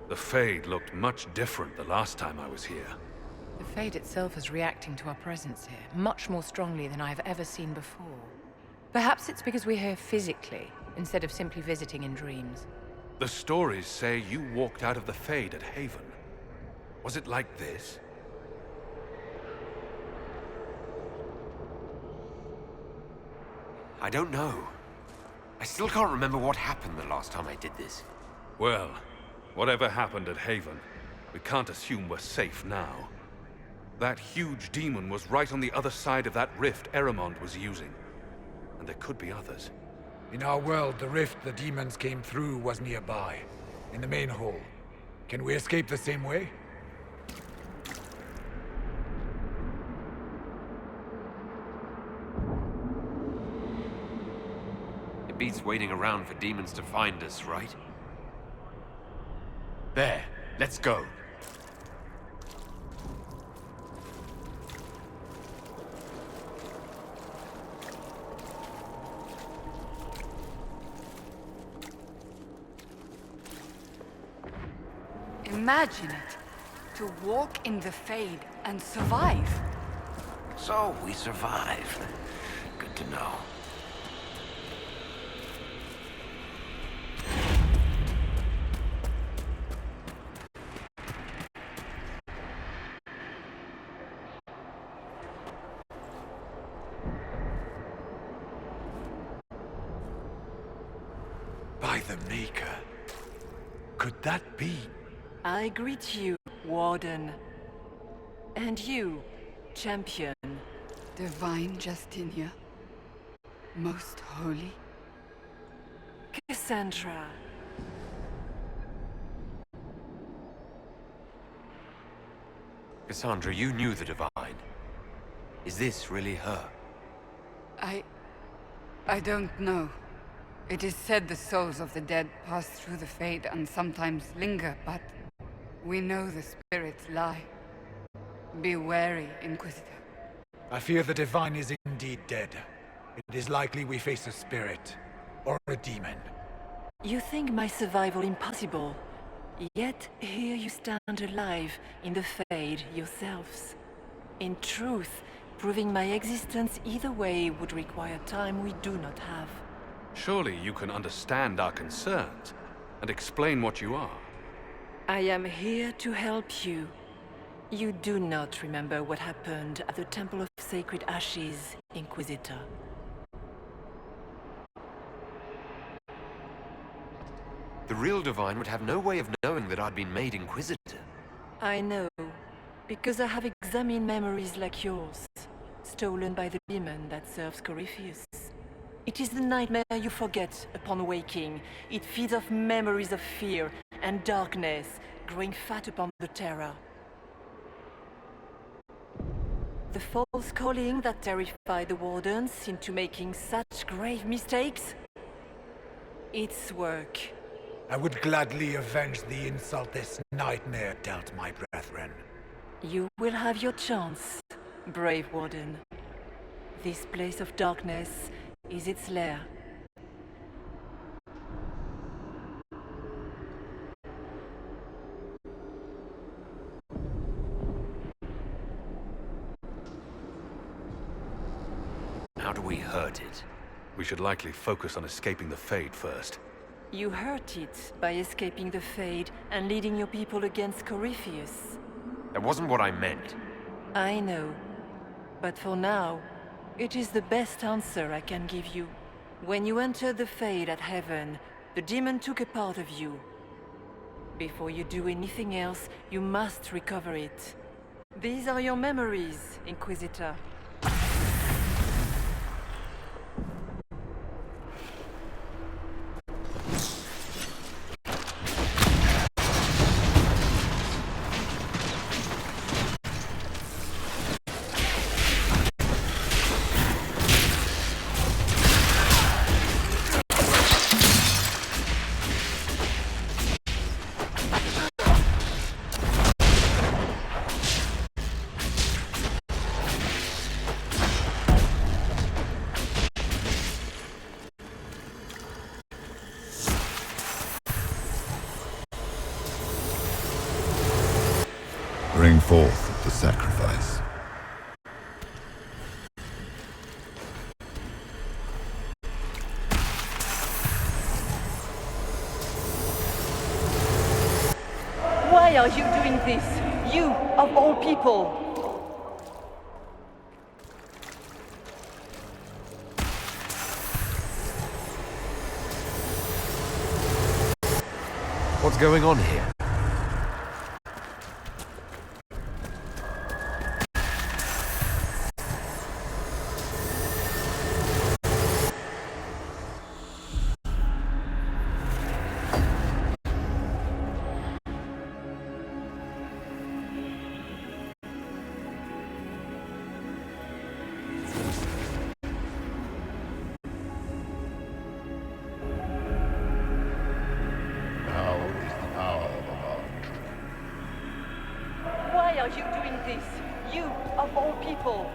The Fade looked much different the last time I was here. The Fade itself is reacting to our presence here, much more strongly than I've ever seen before. Perhaps it's because we're here physically, instead of simply visiting in dreams. The stories say you walked out of the Fade at Haven. Was it like this? I don't know. I still can't remember what happened the last time I did this. Well, whatever happened at Haven, we can't assume we're safe now. That huge demon was right on the other side of that rift Eramond was using. And there could be others. In our world, the rift the demons came through was nearby, in the main hall. Can we escape the same way? It beats waiting around for demons to find us, right? There, let's go. Imagine it. To walk in the Fade and survive. So, we survived. Good to know. By the Maker. Could that be? I greet you, Warden. And you, Champion. Divine Justinia. Most Holy. Cassandra. Cassandra, you knew the Divine. Is this really her? I don't know. It is said the souls of the dead pass through the Fade and sometimes linger, but we know the spirits lie. Be wary, Inquisitor. I fear the Divine is indeed dead. It is likely we face a spirit, or a demon. You think my survival impossible, yet here you stand alive in the Fade yourselves. In truth, proving my existence either way would require time we do not have. Surely you can understand our concerns and explain what you are. I am here to help you. You do not remember what happened at the Temple of Sacred Ashes, Inquisitor. The real Divine would have no way of knowing that I'd been made Inquisitor. I know, because I have examined memories like yours, stolen by the demon that serves Corypheus. It is the nightmare you forget upon waking. It feeds off memories of fear and darkness, growing fat upon the terror. The false calling that terrified the Wardens into making such grave mistakes? Its work. I would gladly avenge the insult this nightmare dealt my brethren. You will have your chance, brave Warden. This place of darkness is its lair. How do we hurt it? We should likely focus on escaping the Fade first. You hurt it by escaping the Fade and leading your people against Corypheus. That wasn't what I meant. I know. But for now, it is the best answer I can give you. When you entered the Fade at Heaven, the demon took a part of you. Before you do anything else, you must recover it. These are your memories, Inquisitor. Bring forth the sacrifice. Why are you doing this? You, of all people! What's going on here? Why are you doing this? You, of all people!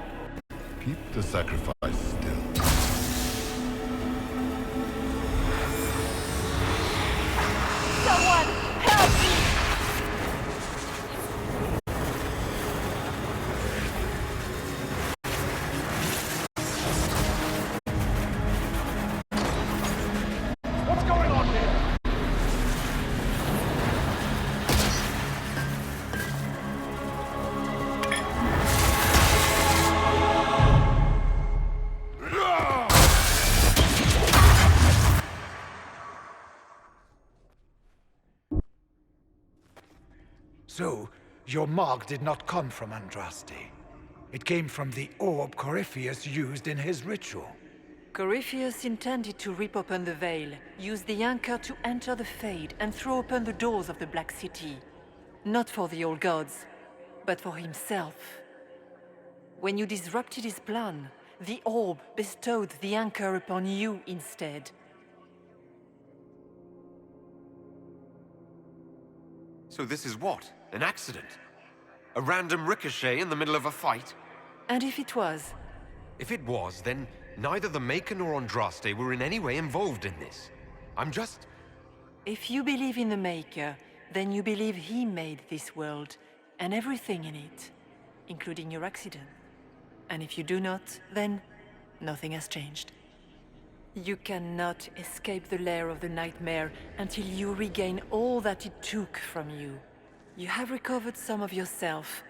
Keep the sacrifice still. Someone, help me! What's going on here? So, your mark did not come from Andraste. It came from the orb Corypheus used in his ritual. Corypheus intended to rip open the veil, use the anchor to enter the Fade, and throw open the doors of the Black City. Not for the old gods, but for himself. When you disrupted his plan, The orb bestowed the anchor upon you instead. So this is what? An accident? A random ricochet in the middle of a fight? And if it was? If it was, then neither the Maker nor Andraste were in any way involved in this. I'm just... If you believe in the Maker, then you believe he made this world, and everything in it, including your accident. And if you do not, then nothing has changed. You cannot escape the lair of the nightmare until you regain all that it took from you. You have recovered some of yourself,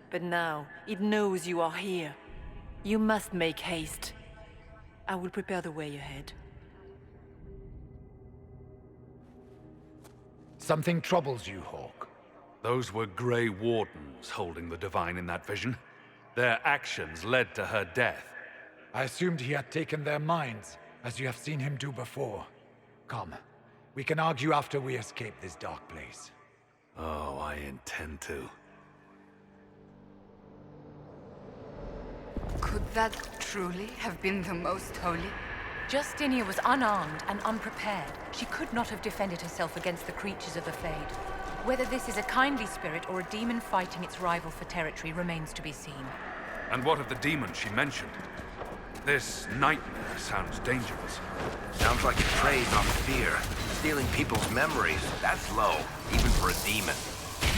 but now it knows you are here. You must make haste. I will prepare the way ahead. Something troubles you, Hawk. Those were Grey Wardens holding the Divine in that vision. Their actions led to her death. I assumed he had taken their minds, as you have seen him do before. Come, we can argue after we escape this dark place. Oh, I intend to. Could that truly have been the Most Holy? Justinia was unarmed and unprepared. She could not have defended herself against the creatures of the Fade. Whether this is a kindly spirit or a demon fighting its rival for territory remains to be seen. And what of the demon she mentioned? This nightmare sounds dangerous. Sounds like it preys on fear. Stealing people's memories, that's low, even for a demon.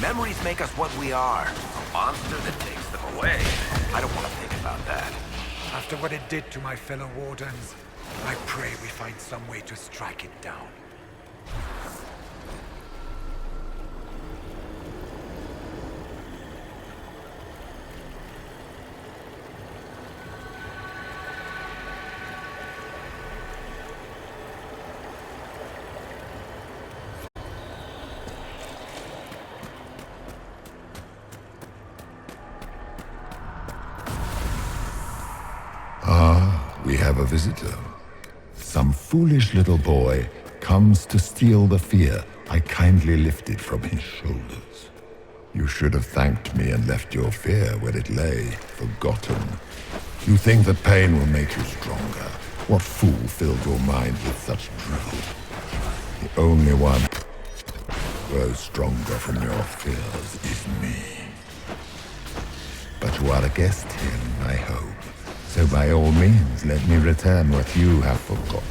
Memories make us what we are. A monster that takes them away. I don't want to think about that. After what it did to my fellow Wardens, I pray we find some way to strike it down. We have a visitor. Some foolish little boy comes to steal the fear I kindly lifted from his shoulders. You should have thanked me and left your fear where it lay, forgotten. You think that pain will make you stronger. What fool filled your mind with such drivel? The only one who grows stronger from your fears is me. But you are a guest here, I hope. So by all means, let me return what you have forgotten.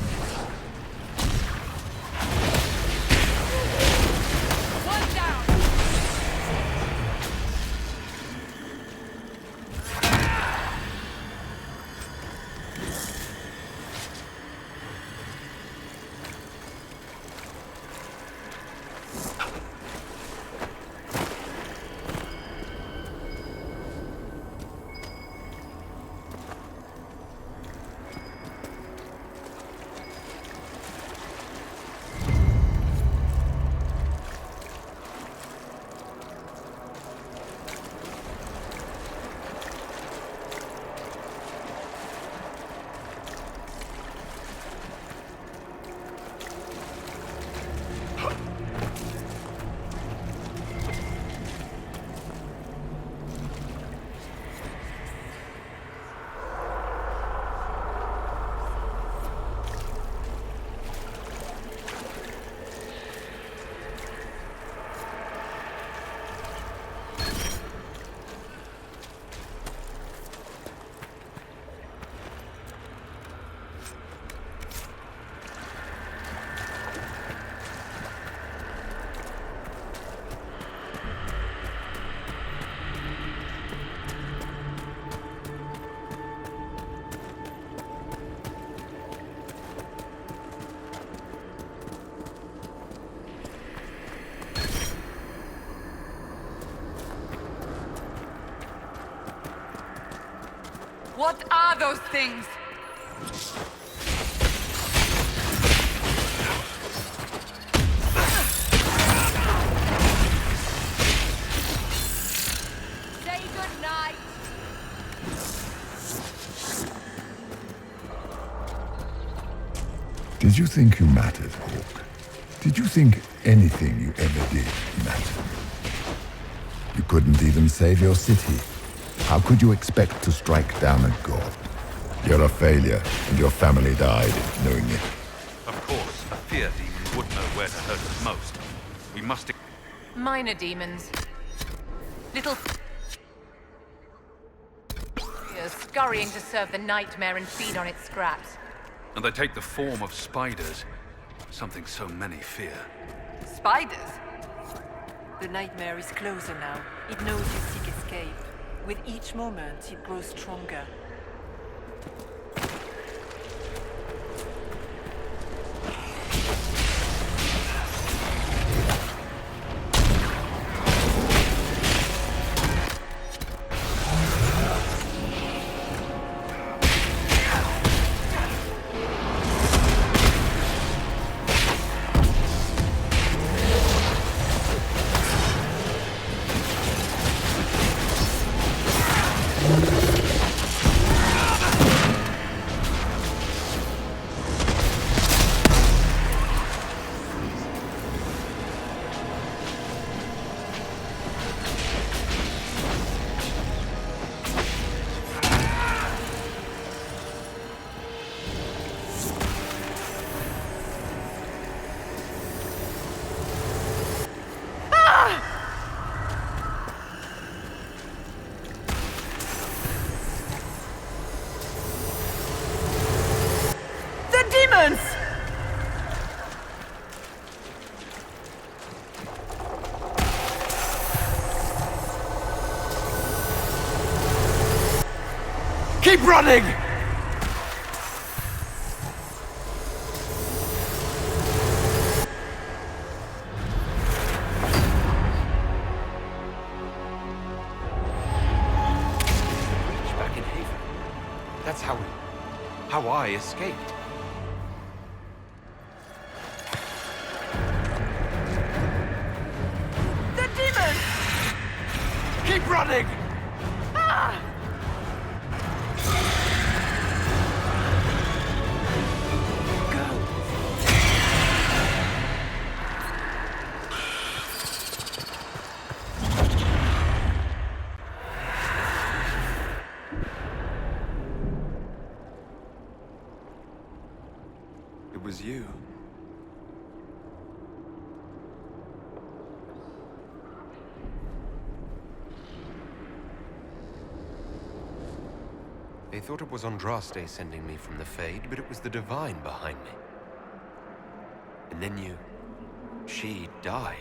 What are those things? Say goodnight. Did you think you mattered, Hawk? Did you think anything you ever did mattered? You couldn't even save your city. How could you expect to strike down a god? You're a failure, and your family died knowing it. Of course, a fear demon would know where to hurt us most. We must... Minor demons. Little... scurrying to serve the nightmare and feed on its scraps. And they take the form of spiders. Something so many fear. Spiders? The nightmare is closer now. It knows you seek escape. With each moment, it grows stronger. Keep running! Back in Haven. That's how I escaped. The demon! Keep running! Ah! It was you. They thought it was Andraste sending me from the Fade, but it was the Divine behind me. And then she died.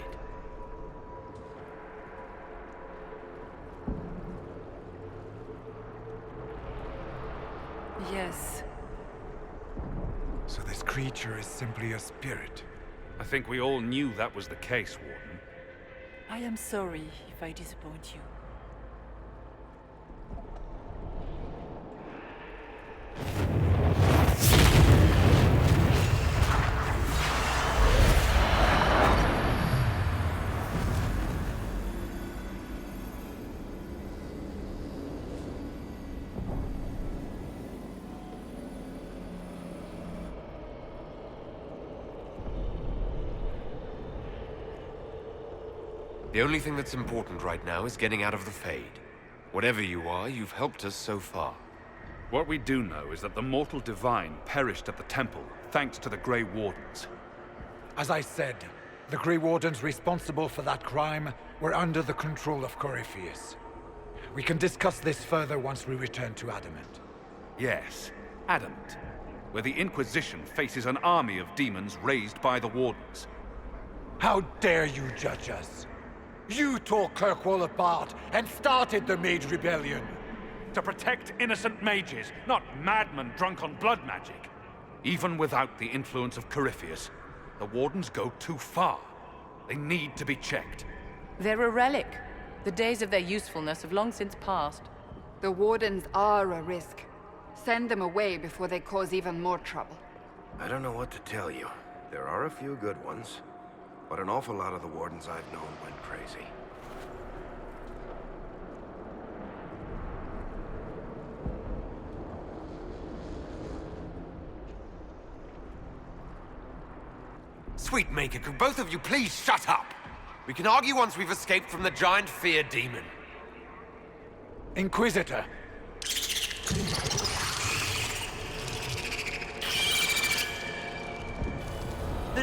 Yes. So this creature is simply a spirit. I think we all knew that was the case, Warden. I am sorry if I disappoint you. The only thing that's important right now is getting out of the Fade. Whatever you are, you've helped us so far. What we do know is that the mortal divine perished at the temple, thanks to the Grey Wardens. As I said, the Grey Wardens responsible for that crime were under the control of Corypheus. We can discuss this further once we return to Adamant. Yes, Adamant, where the Inquisition faces an army of demons raised by the Wardens. How dare you judge us? You tore Kirkwall apart and started the Mage Rebellion. To protect innocent mages, not madmen drunk on blood magic. Even without the influence of Corypheus, the Wardens go too far. They need to be checked. They're a relic. The days of their usefulness have long since passed. The Wardens are a risk. Send them away before they cause even more trouble. I don't know what to tell you. There are a few good ones, but an awful lot of the Wardens I've known went crazy. Sweetmaker, could both of you please shut up? We can argue once we've escaped from the giant fear demon. Inquisitor.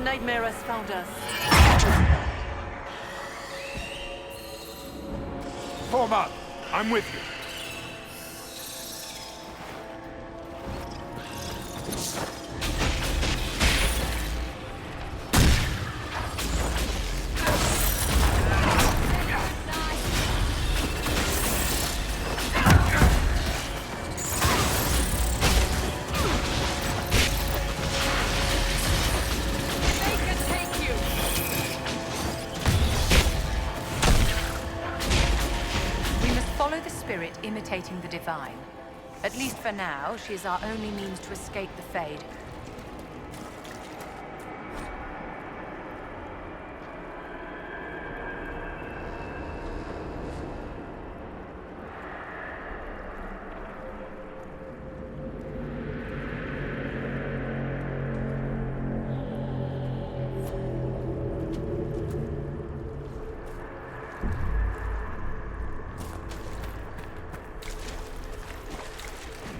nightmare has found us. Form up. I'm with you. Imitating the divine. At least for now, she is our only means to escape the Fade.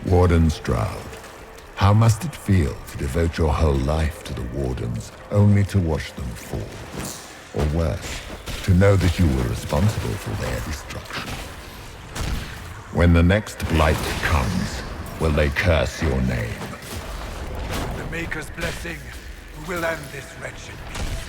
Warden Stroud, how must it feel to devote your whole life to the Wardens, only to watch them fall? Or worse, to know that you were responsible for their destruction? When the next Blight comes, will they curse your name? The Maker's blessing will end this wretched beast.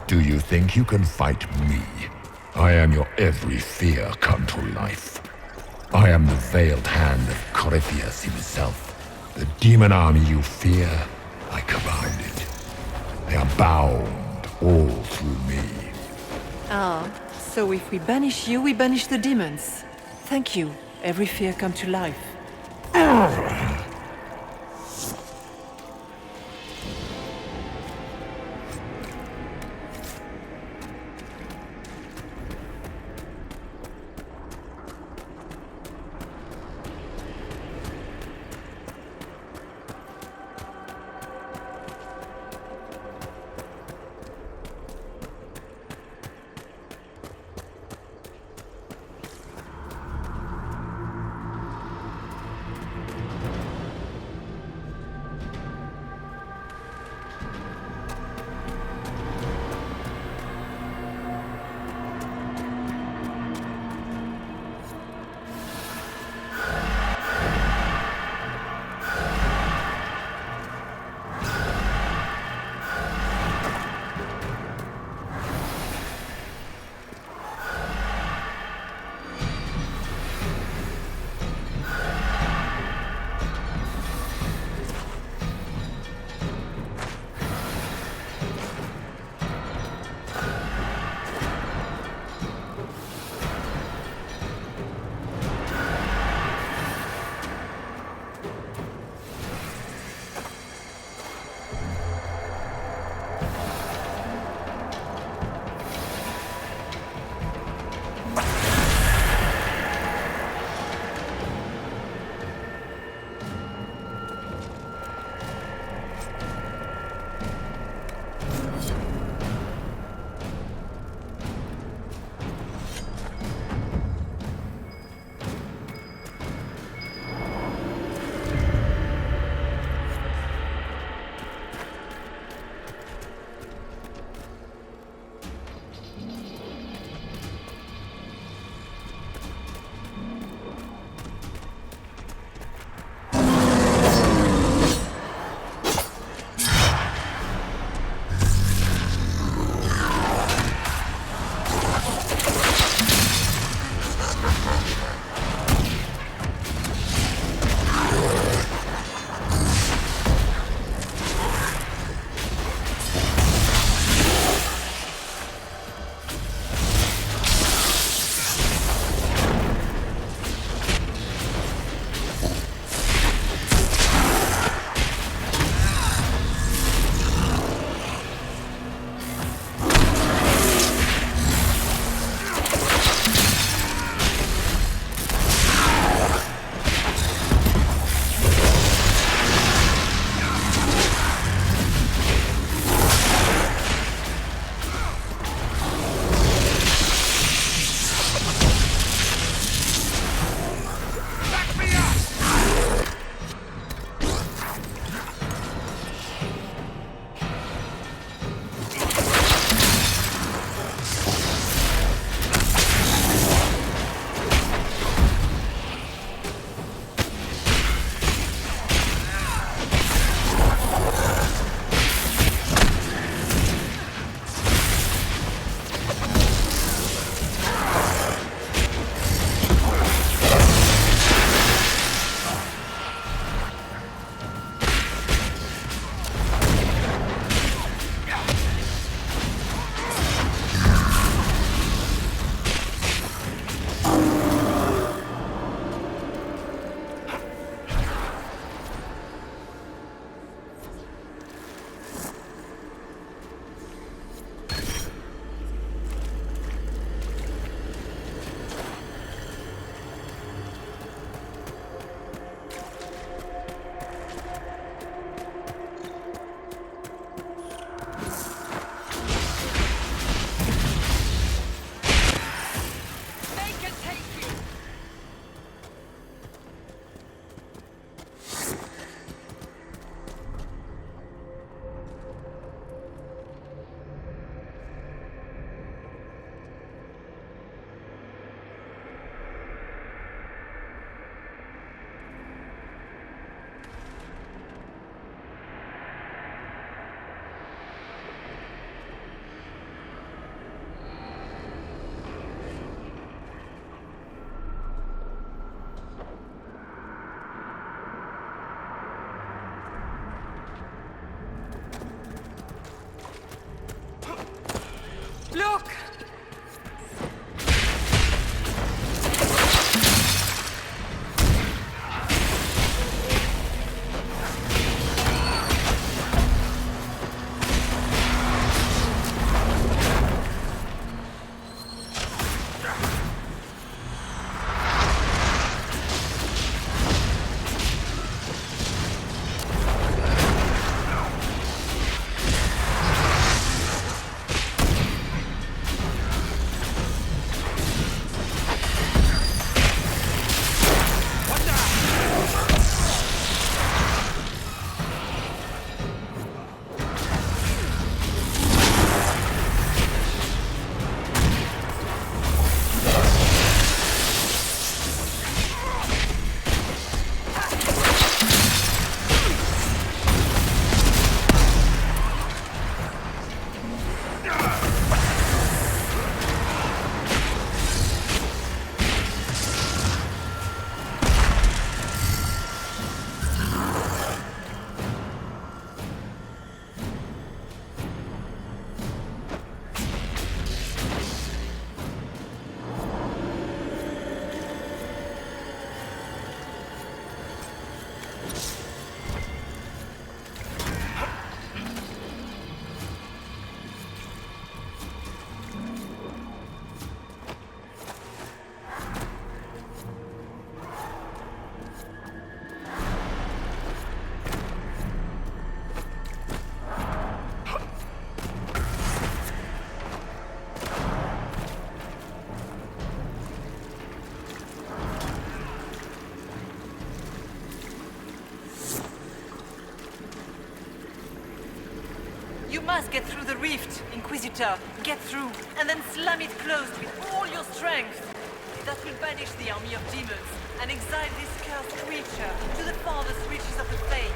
Do you think you can fight me? I am your every fear come to life. I am the veiled hand of Corypheus himself. The demon army you fear, I command it. They are bound all through me. Ah, so if we banish you, we banish the demons. Thank you. Every fear come to life. must get through the rift, Inquisitor. Get through, and then slam it closed with all your strength. That will banish the army of demons and exile this cursed creature to the farthest reaches of the Fade.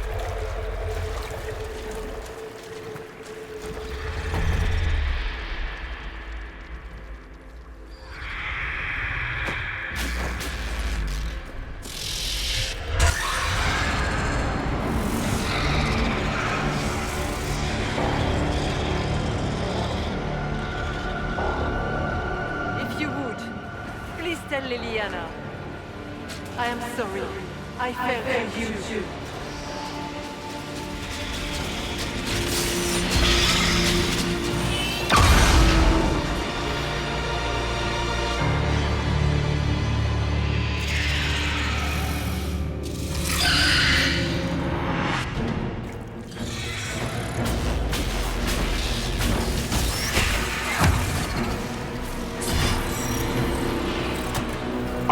Tell Liliana. I am sorry. I failed you.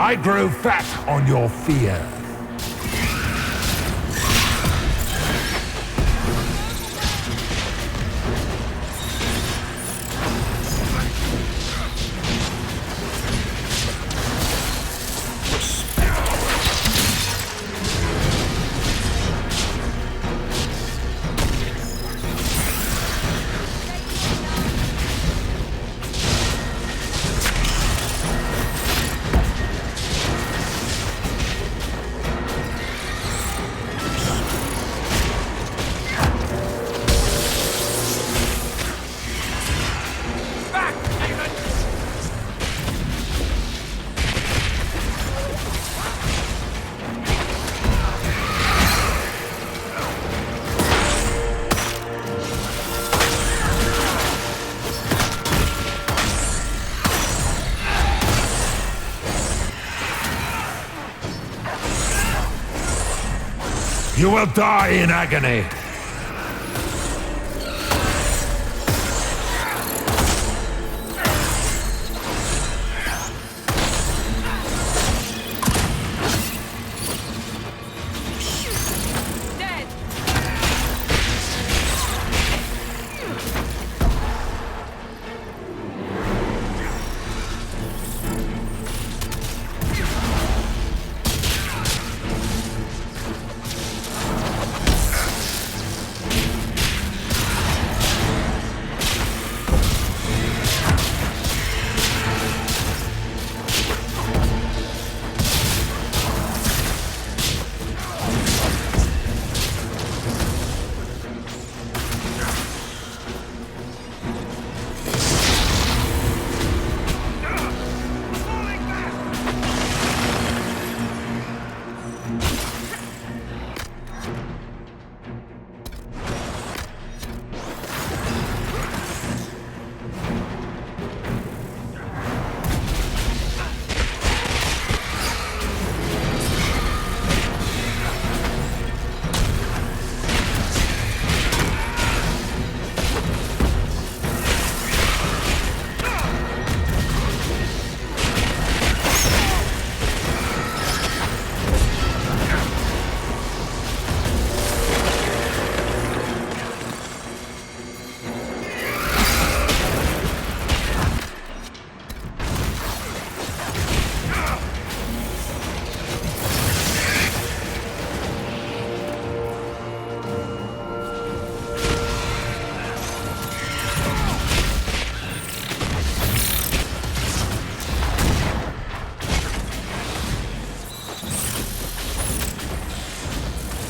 I grow fat on your fear. You will die in agony.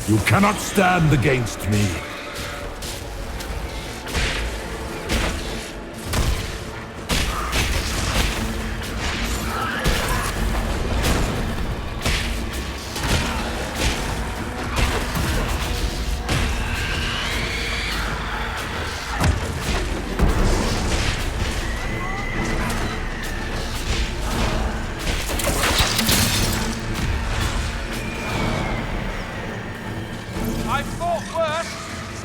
You cannot stand against me. I've fought worse.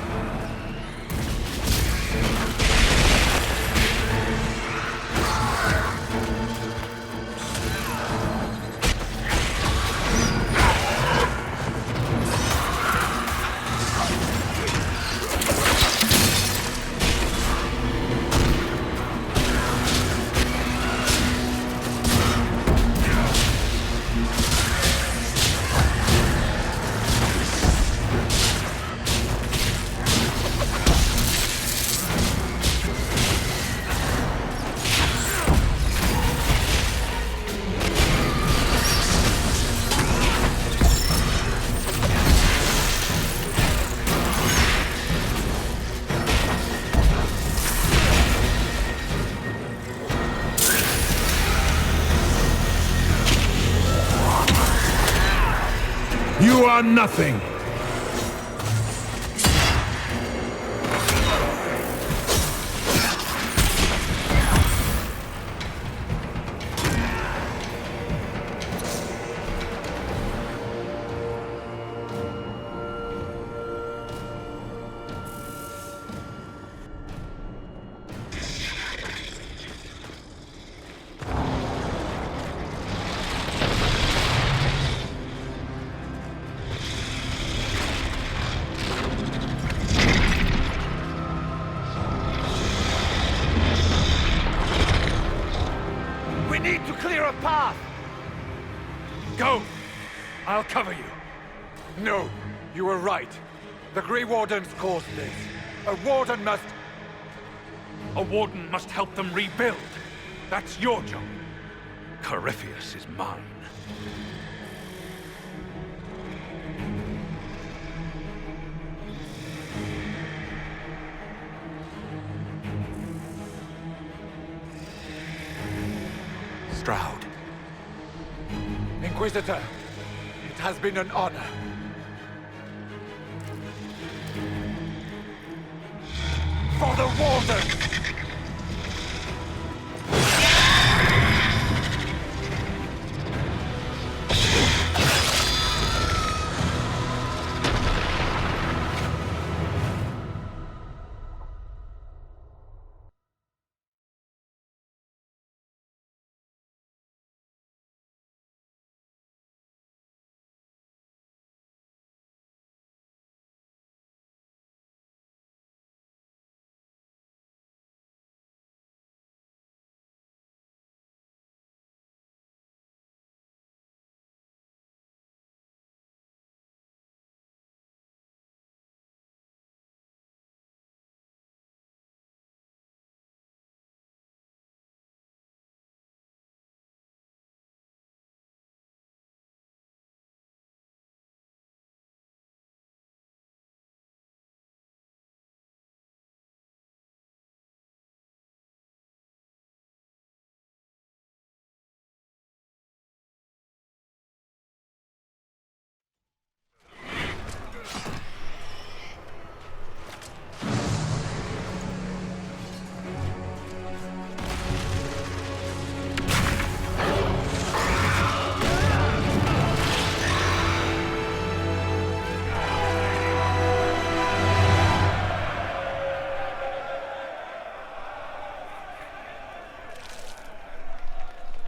You are nothing! We need to clear a path! Go! I'll cover you. No, you were right. The Grey Wardens caused this. A warden must... A warden must help them rebuild. That's your job. Corypheus is mine. Stroud. Inquisitor, it has been an honor. For the Warden!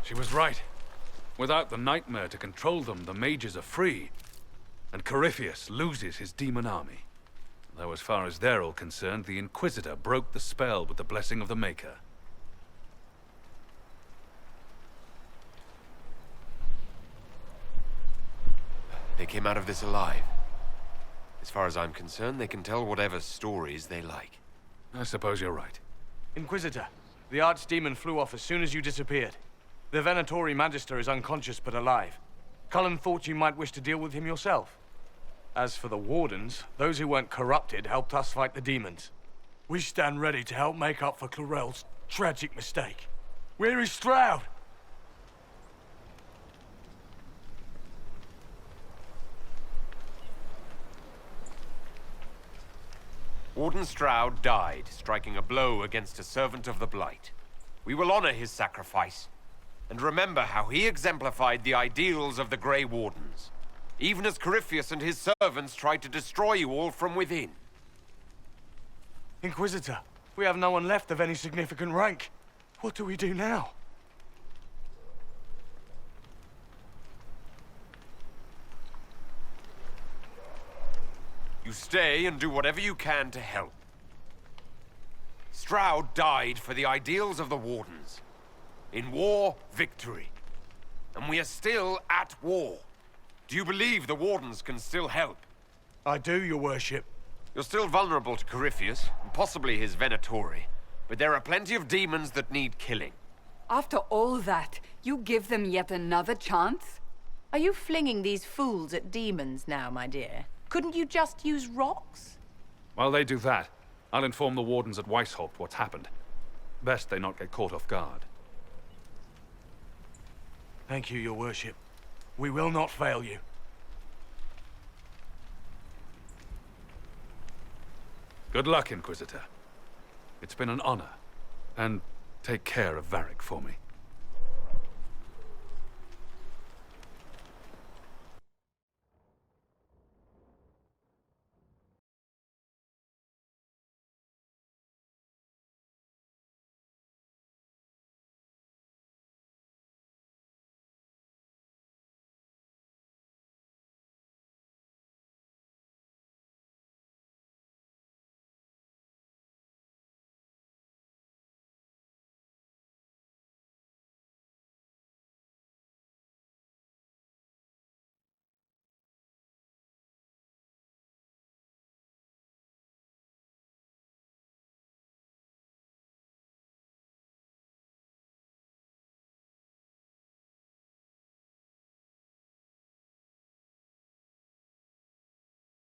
She was right. Without the nightmare to control them, the mages are free. And Corypheus loses his demon army. Though as far as they're all concerned, the Inquisitor broke the spell with the blessing of the Maker. They came out of this alive. As far as I'm concerned, they can tell whatever stories they like. I suppose you're right. Inquisitor, the Archdemon flew off as soon as you disappeared. The Venatori Magister is unconscious but alive. Cullen thought you might wish to deal with him yourself. As for the Wardens, those who weren't corrupted helped us fight the demons. We stand ready to help make up for Clarel's tragic mistake. Where is Stroud? Warden Stroud died, striking a blow against a servant of the Blight. We will honor his sacrifice, and remember how he exemplified the ideals of the Grey Wardens, even as Corypheus and his servants tried to destroy you all from within. Inquisitor, we have no one left of any significant rank. What do we do now? You stay and do whatever you can to help. Stroud died for the ideals of the Wardens. In war, victory. And we are still at war. Do you believe the Wardens can still help? I do, your worship. You're still vulnerable to Corypheus, and possibly his Venatori. But there are plenty of demons that need killing. After all that, you give them yet another chance? Are you flinging these fools at demons now, my dear? Couldn't you just use rocks? While they do that, I'll inform the Wardens at Weishaupt what's happened. Best they not get caught off guard. Thank you, your worship. We will not fail you. Good luck, Inquisitor. It's been an honor. And take care of Varric for me.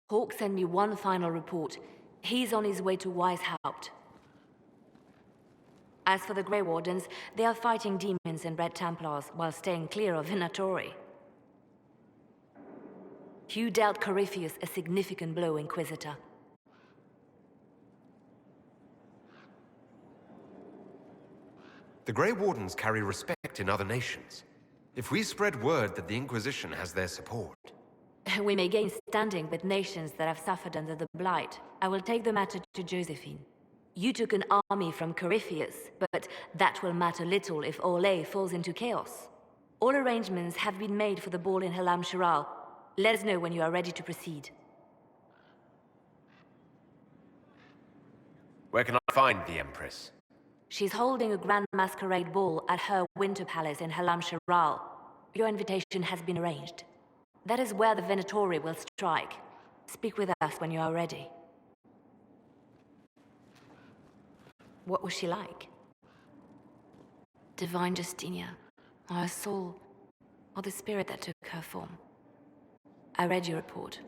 Hawk sent me one final report. He's on his way to Weishaupt. As for the Grey Wardens, they are fighting demons and Red Templars while staying clear of Venatori. You dealt Corypheus a significant blow, Inquisitor. The Grey Wardens carry respect in other nations. If we spread word that the Inquisition has their support... We may gain standing with nations that have suffered under the Blight. I will take the matter to Josephine. You took an army from Corypheus, but that will matter little if Orlais falls into chaos. All arrangements have been made for the ball in Halam Shiral. Let us know when you are ready to proceed. Where can I find the Empress? She's holding a grand masquerade ball at her winter palace in Halam Shiral. Your invitation has been arranged. That is where the Venatori will strike. Speak with us when you are ready. What was she like? Divine Justinia, or her soul, or the spirit that took her form. I read your report.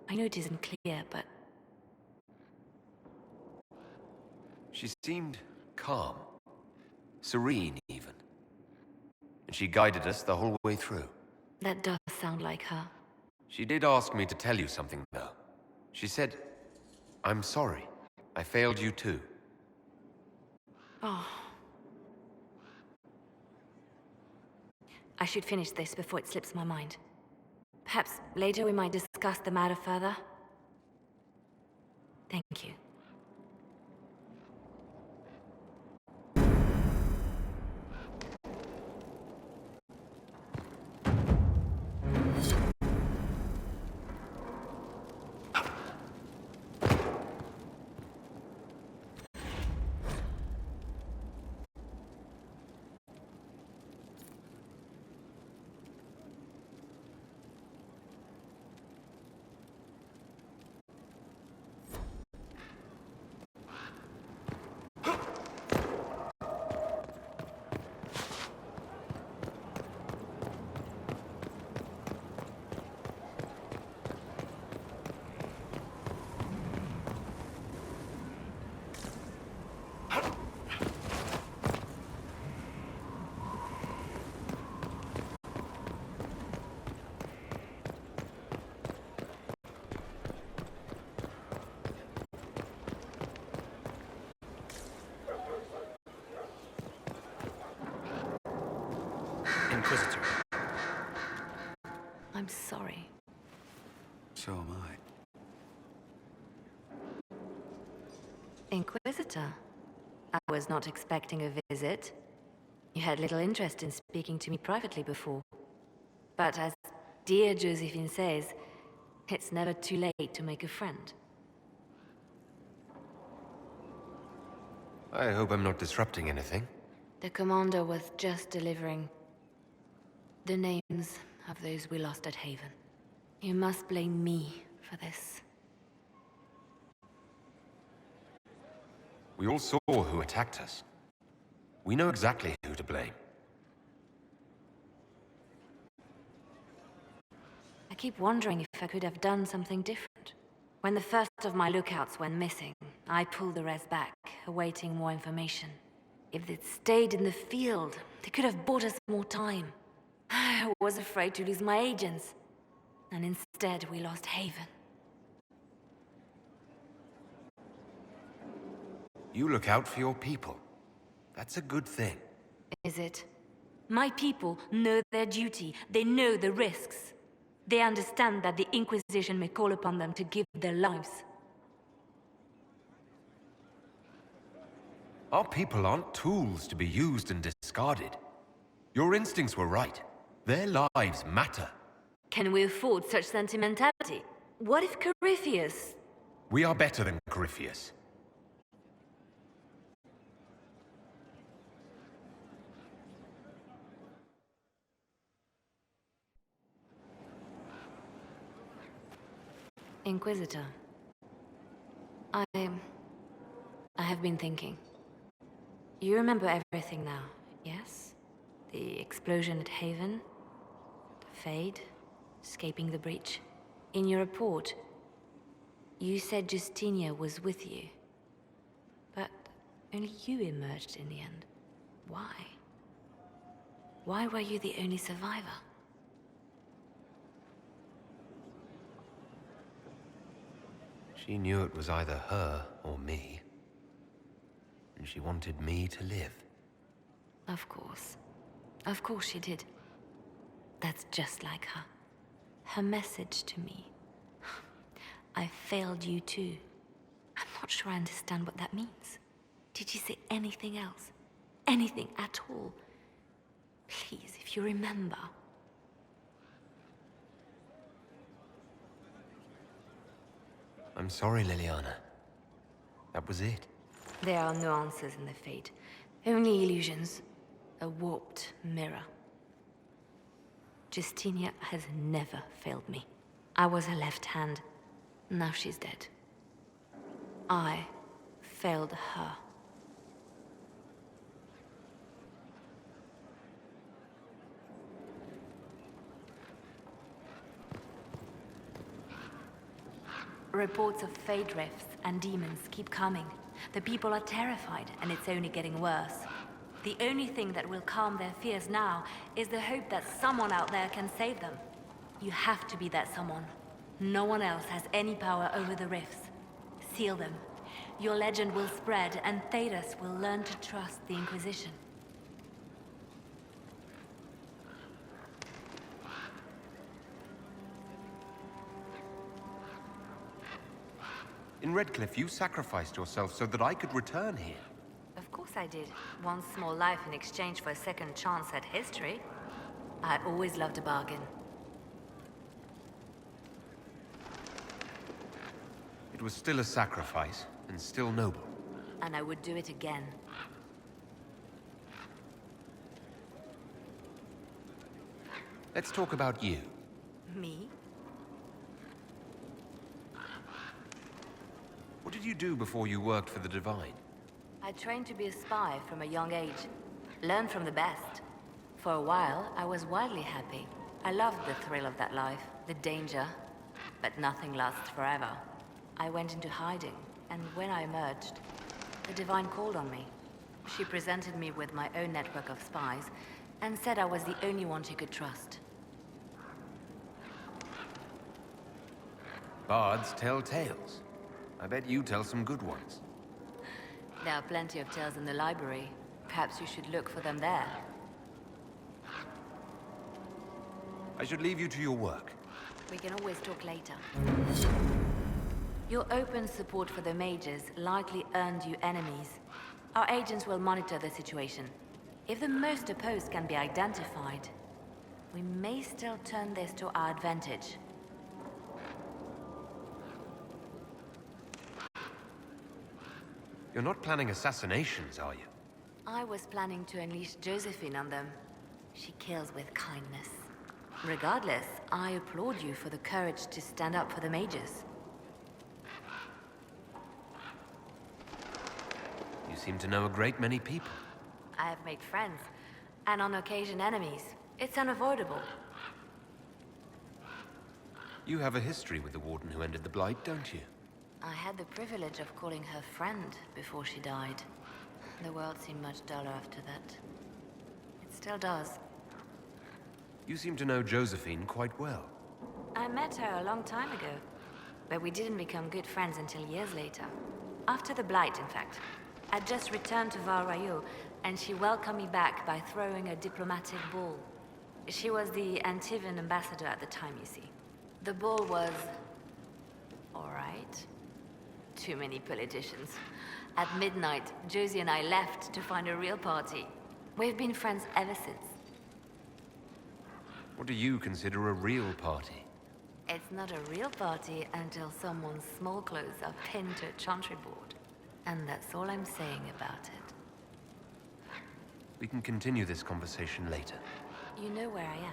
I know it isn't clear, but... She seemed calm. Serene, even. And she guided us the whole way through. That does sound like her. She did ask me to tell you something, though. She said, "I'm sorry. I failed you too." Oh. I should finish this before it slips my mind. Perhaps later we might discuss the matter further. Thank you. Inquisitor. I'm sorry. So am I. Inquisitor? I was not expecting a visit. You had little interest in speaking to me privately before. But as dear Josephine says, it's never too late to make a friend. I hope I'm not disrupting anything. The commander was just delivering the names of those we lost at Haven. You must blame me for this. We all saw who attacked us. We know exactly who to blame. I keep wondering if I could have done something different. When the first of my lookouts went missing, I pulled the rest back, awaiting more information. If they'd stayed in the field, they could have bought us more time. I was afraid to lose my agents. And instead, we lost Haven. You look out for your people. That's a good thing. Is it? My people know their duty. They know the risks. They understand that the Inquisition may call upon them to give their lives. Our people aren't tools to be used and discarded. Your instincts were right. Their lives matter. Can we afford such sentimentality? What if Corypheus... We are better than Corypheus. Inquisitor. I have been thinking. You remember everything now, yes? The explosion at Haven, the Fade, escaping the breach. In your report, you said Justinia was with you. But only you emerged in the end. Why? Why were you the only survivor? She knew it was either her or me. And she wanted me to live. Of course. Of course she did. That's just like her. Her message to me. I failed you too. I'm not sure I understand what that means. Did she say anything else? Anything at all? Please, if you remember. I'm sorry, Liliana. That was it. There are no answers in the Fate. Only illusions. A warped mirror. Justinia has never failed me. I was her left hand. Now she's dead. I failed her. Reports of Fade rifts and demons keep coming. The people are terrified, and it's only getting worse. The only thing that will calm their fears now is the hope that someone out there can save them. You have to be that someone. No one else has any power over the rifts. Seal them. Your legend will spread, and Thedas will learn to trust the Inquisition. In Redcliffe, you sacrificed yourself so that I could return here. Of course I did. One small life in exchange for a second chance at history. I always loved a bargain. It was still a sacrifice, and still noble. And I would do it again. Let's talk about you. Me? What did you do before you worked for the Divine? I trained to be a spy from a young age. Learned from the best. For a while, I was wildly happy. I loved the thrill of that life, the danger. But nothing lasts forever. I went into hiding, and when I emerged, the Divine called on me. She presented me with my own network of spies, and said I was the only one she could trust. Bards tell tales. I bet you tell some good ones. There are plenty of tales in the library. Perhaps you should look for them there. I should leave you to your work. We can always talk later. Your open support for the mages likely earned you enemies. Our agents will monitor the situation. If the most opposed can be identified, we may still turn this to our advantage. You're not planning assassinations, are you? I was planning to unleash Josephine on them. She kills with kindness. Regardless, I applaud you for the courage to stand up for the mages. You seem to know a great many people. I have made friends, and on occasion enemies. It's unavoidable. You have a history with the Warden who ended the Blight, don't you? I had the privilege of calling her friend before she died. The world seemed much duller after that. It still does. You seem to know Josephine quite well. I met her a long time ago, but we didn't become good friends until years later. After the Blight, in fact. I'd just returned to Val Rayo, and she welcomed me back by throwing a diplomatic ball. She was the Antivan ambassador at the time, you see. The ball was... alright. Too many politicians. At midnight, Josie and I left to find a real party. We've been friends ever since. What do you consider a real party? It's not a real party until someone's small clothes are pinned to a chantry board. And that's all I'm saying about it. We can continue this conversation later. You know where I am.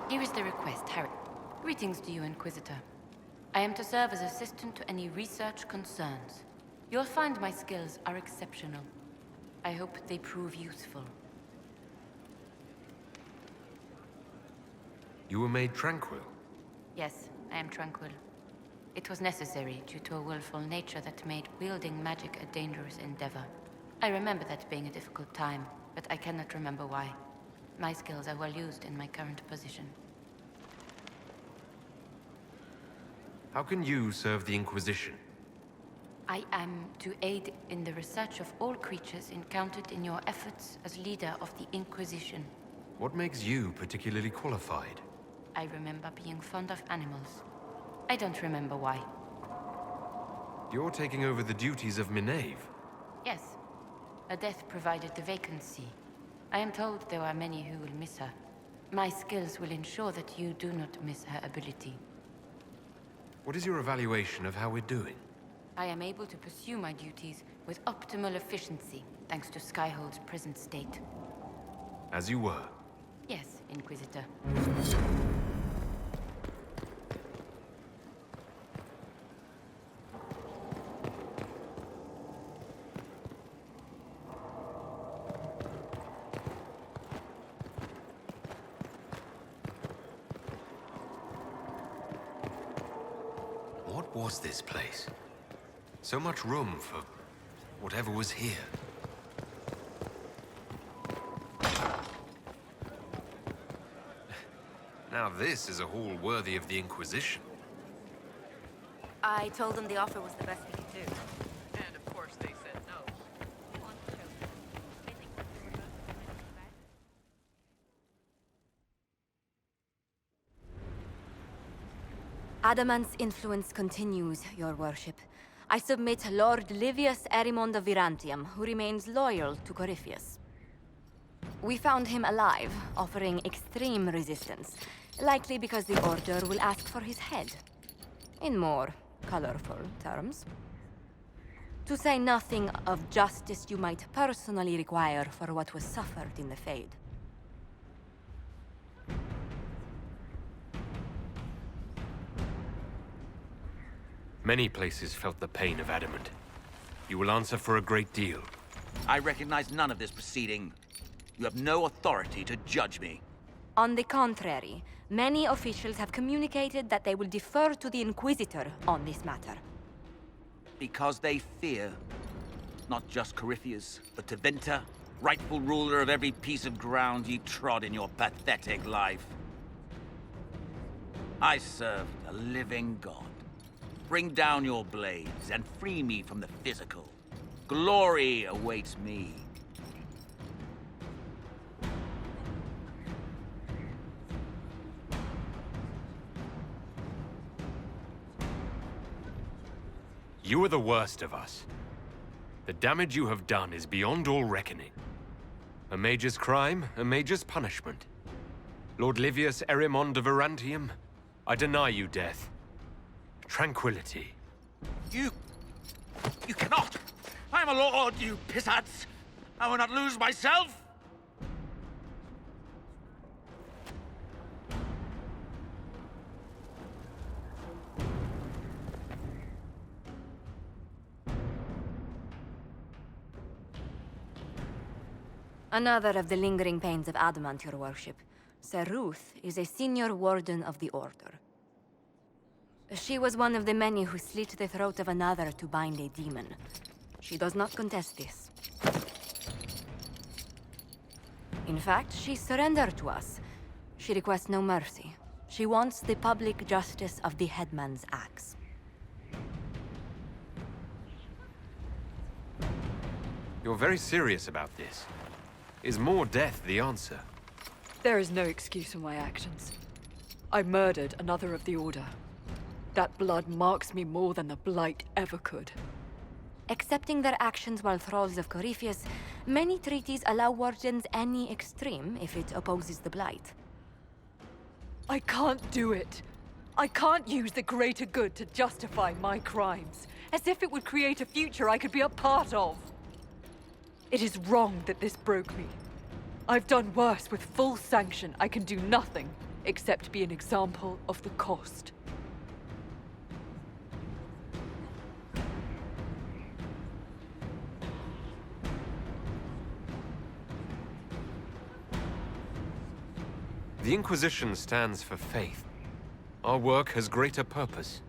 Here is the request, Harry. Greetings to you, Inquisitor. I am to serve as assistant to any research concerns. You'll find my skills are exceptional. I hope they prove useful. You were made tranquil? Yes, I am tranquil. It was necessary due to a willful nature that made wielding magic a dangerous endeavor. I remember that being a difficult time, but I cannot remember why. My skills are well used in my current position. How can you serve the Inquisition? I am to aid in the research of all creatures encountered in your efforts as leader of the Inquisition. What makes you particularly qualified? I remember being fond of animals. I don't remember why. You're taking over the duties of Minave. Yes. Her death provided the vacancy. I am told there are many who will miss her. My skills will ensure that you do not miss her ability. What is your evaluation of how we're doing? I am able to pursue my duties with optimal efficiency, thanks to Skyhold's present state. As you were. Yes, Inquisitor. What was this place? So much room for whatever was here. Now this is a hall worthy of the Inquisition. I told them the offer was the best we could do. And of course they said no. Adamant's influence continues, your worship. I submit Lord Livius Erimond of Virantium, who remains loyal to Corypheus. We found him alive, offering extreme resistance, likely because the Order will ask for his head. In more colorful terms. To say nothing of justice you might personally require for what was suffered in the Fade. Many places felt the pain of Adamant. You will answer for a great deal. I recognize none of this proceeding. You have no authority to judge me. On the contrary, many officials have communicated that they will defer to the Inquisitor on this matter. Because they fear. Not just Corypheus, but Tevinter, rightful ruler of every piece of ground ye trod in your pathetic life. I serve a living god. Bring down your blades and free me from the physical. Glory awaits me. You are the worst of us. The damage you have done is beyond all reckoning. A mage's crime, a mage's punishment. Lord Livius Erimond of Virantium, I deny you death. Tranquility. You cannot! I am a lord, you pissats! I will not lose myself! Another of the lingering pains of Adamant, your worship. Sir Ruth is a senior warden of the Order. She was one of the many who slit the throat of another to bind a demon. She does not contest this. In fact, she surrendered to us. She requests no mercy. She wants the public justice of the headman's axe. You're very serious about this. Is more death the answer? There is no excuse for my actions. I murdered another of the Order. That blood marks me more than the Blight ever could. Accepting their actions while thralls of Corypheus, many treaties allow wardens any extreme if it opposes the Blight. I can't do it. I can't use the greater good to justify my crimes, as if it would create a future I could be a part of. It is wrong that this broke me. I've done worse with full sanction. I can do nothing except be an example of the cost. The Inquisition stands for faith. Our work has greater purpose.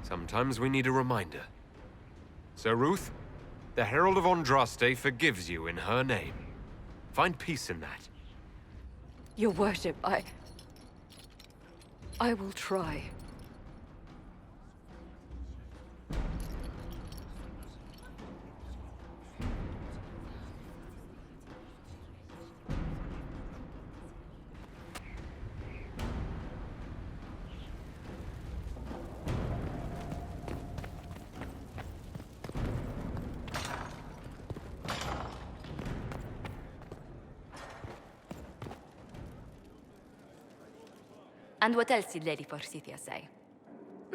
Sometimes we need a reminder. Sir Ruth, the Herald of Andraste forgives you in her name. Find peace in that. Your worship, I will try. And what else did Lady Forsythia say?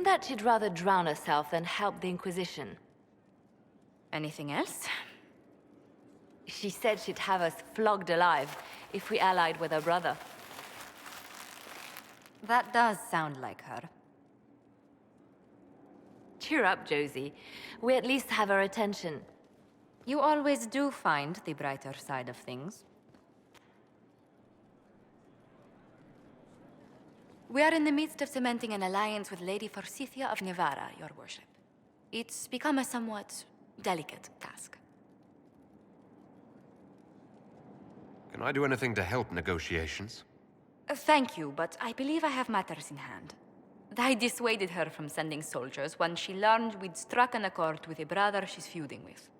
That she'd rather drown herself than help the Inquisition. Anything else? She said she'd have us flogged alive if we allied with her brother. That does sound like her. Cheer up, Josie. We at least have her attention. You always do find the brighter side of things. We are in the midst of cementing an alliance with Lady Forsythia of Nevada, your worship. It's become a somewhat delicate task. Can I do anything to help negotiations? Thank you, but I believe I have matters in hand. I dissuaded her from sending soldiers when she learned we'd struck an accord with a brother she's feuding with.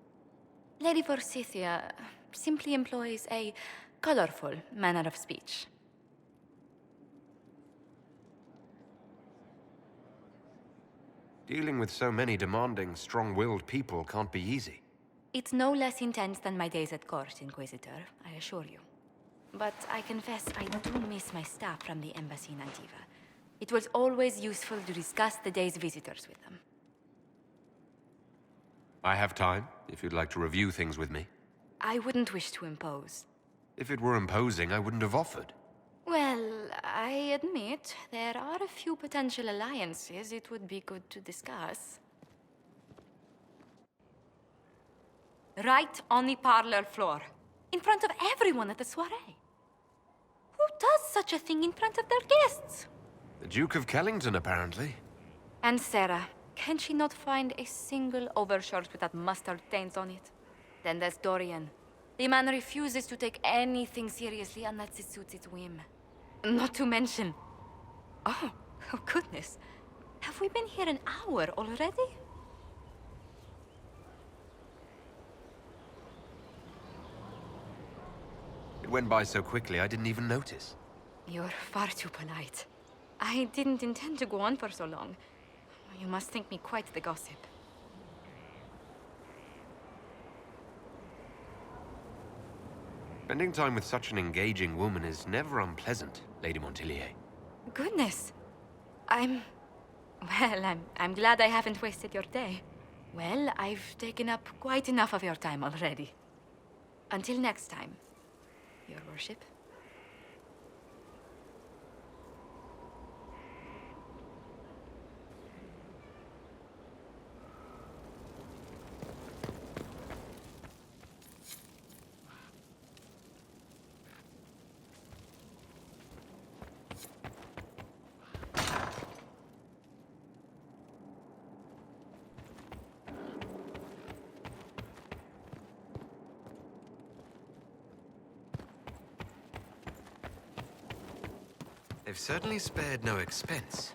Lady Forsythia simply employs a colorful manner of speech. Dealing with so many demanding, strong-willed people can't be easy. It's no less intense than my days at court, Inquisitor, I assure you. But I confess I do miss my staff from the embassy in Antiva. It was always useful to discuss the day's visitors with them. I have time, if you'd like to review things with me. I wouldn't wish to impose. If it were imposing, I wouldn't have offered. Well, I admit there are a few potential alliances it would be good to discuss. Right on the parlor floor, in front of everyone at the soiree. Who does such a thing in front of their guests? The Duke of Kellington, apparently. And Sarah, can she not find a single overshirt without mustard stains on it? Then there's Dorian. The man refuses to take anything seriously unless it suits its whim. Not to mention... Oh goodness. Have we been here an hour already? It went by so quickly I didn't even notice. You're far too polite. I didn't intend to go on for so long. You must think me quite the gossip. Spending time with such an engaging woman is never unpleasant, Lady Montillier. Goodness. I'm glad I haven't wasted your day. Well, I've taken up quite enough of your time already. Until next time, your worship. They've certainly spared no expense.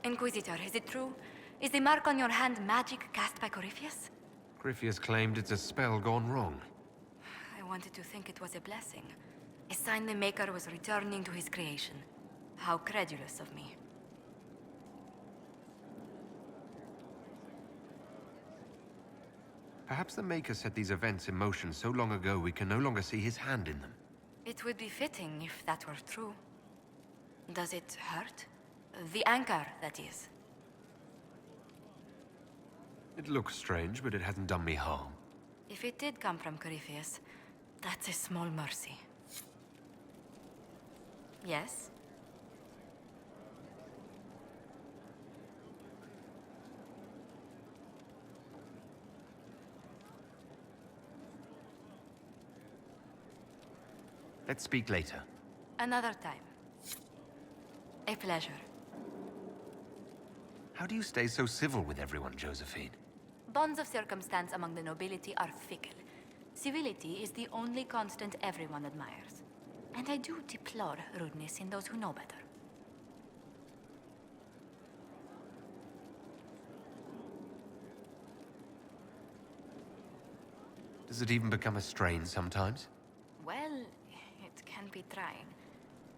Inquisitor, is it true? Is the mark on your hand magic cast by Corypheus? Corypheus claimed it's a spell gone wrong. I wanted to think it was a blessing. A sign the Maker was returning to his creation. How credulous of me. Perhaps the Maker set these events in motion so long ago we can no longer see his hand in them. It would be fitting if that were true. Does it hurt? The anchor, that is. It looks strange, but it hasn't done me harm. If it did come from Corypheus, that's a small mercy. Yes? Let's speak later. Another time. A pleasure. How do you stay so civil with everyone, Josephine? Bonds of circumstance among the nobility are fickle. Civility is the only constant everyone admires. And I do deplore rudeness in those who know better. Does it even become a strain sometimes? Well, it can be trying.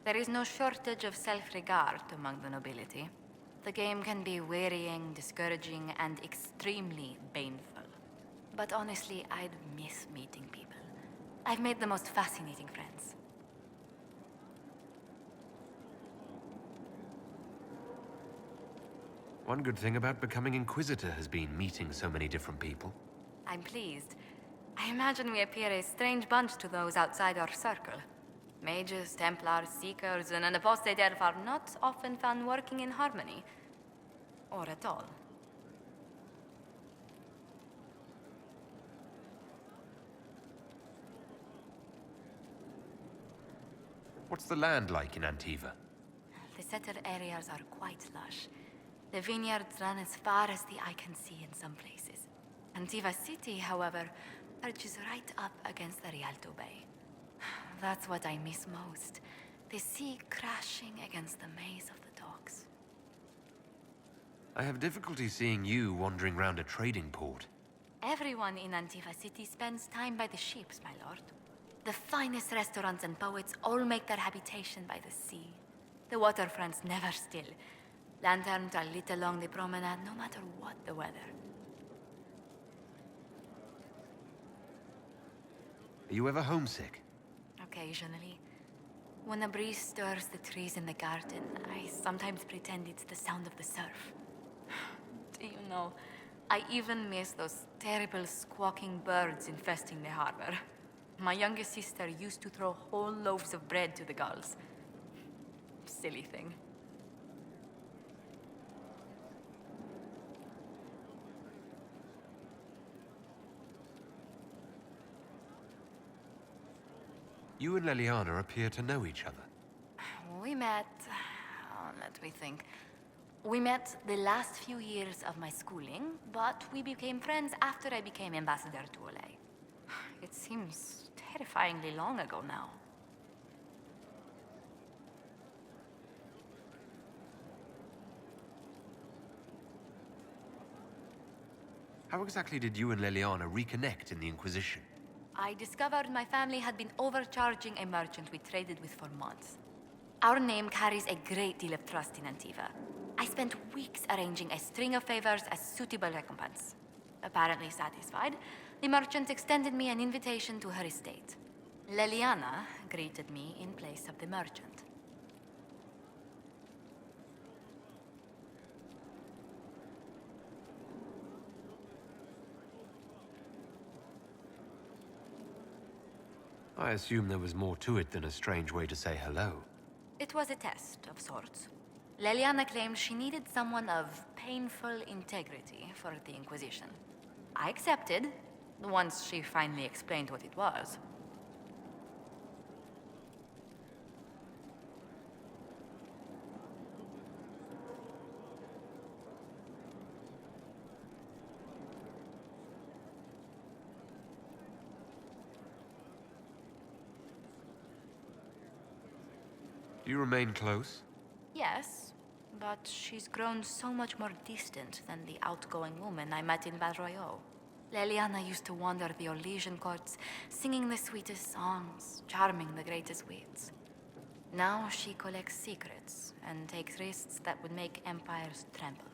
There is no shortage of self-regard among the nobility. The game can be wearying, discouraging, and extremely baneful. But honestly, I'd miss meeting people. I've made the most fascinating friends. One good thing about becoming Inquisitor has been meeting so many different people. I'm pleased. I imagine we appear a strange bunch to those outside our circle. Mages, Templars, Seekers, and an apostate elf are not often found working in harmony. Or at all. What's the land like in Antiva? The settled areas are quite lush. The vineyards run as far as the eye can see in some places. Antiva City, however, perches right up against the Rialto Bay. That's what I miss most. The sea crashing against the maze of the docks. I have difficulty seeing you wandering around a trading port. Everyone in Antiva City spends time by the ships, my lord. The finest restaurants and poets all make their habitation by the sea. The waterfront's never still. Lanterns are lit along the promenade no matter what the weather. Are you ever homesick? Occasionally. When a breeze stirs the trees in the garden, I sometimes pretend it's the sound of the surf. Do you know, I even miss those terrible squawking birds infesting the harbor. My youngest sister used to throw whole loaves of bread to the gulls. Silly thing. You and Leliana appear to know each other. We met... let me think. We met the last few years of my schooling, but we became friends after I became ambassador to Olay. It seems terrifyingly long ago now. How exactly did you and Leliana reconnect in the Inquisition? I discovered my family had been overcharging a merchant we traded with for months. Our name carries a great deal of trust in Antiva. I spent weeks arranging a string of favors as suitable recompense. Apparently satisfied, the merchant extended me an invitation to her estate. Leliana greeted me in place of the merchant. I assume there was more to it than a strange way to say hello. It was a test of sorts. Leliana claimed she needed someone of painful integrity for the Inquisition. I accepted, once she finally explained what it was. Do you remain close? Yes, but she's grown so much more distant than the outgoing woman I met in Val Royeaux. Leliana used to wander the Orlesian courts, singing the sweetest songs, charming the greatest wits. Now she collects secrets and takes risks that would make empires tremble.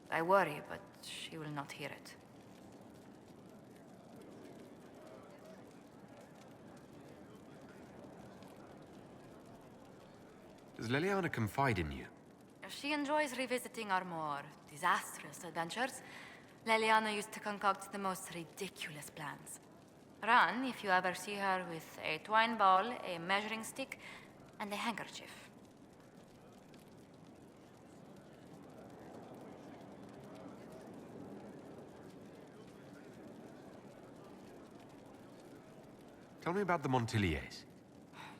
I worry, but she will not hear it. Does Leliana confide in you? She enjoys revisiting our more disastrous adventures. Leliana used to concoct the most ridiculous plans. Run if you ever see her with a twine ball, a measuring stick, and a handkerchief. Tell me about the Montilliers.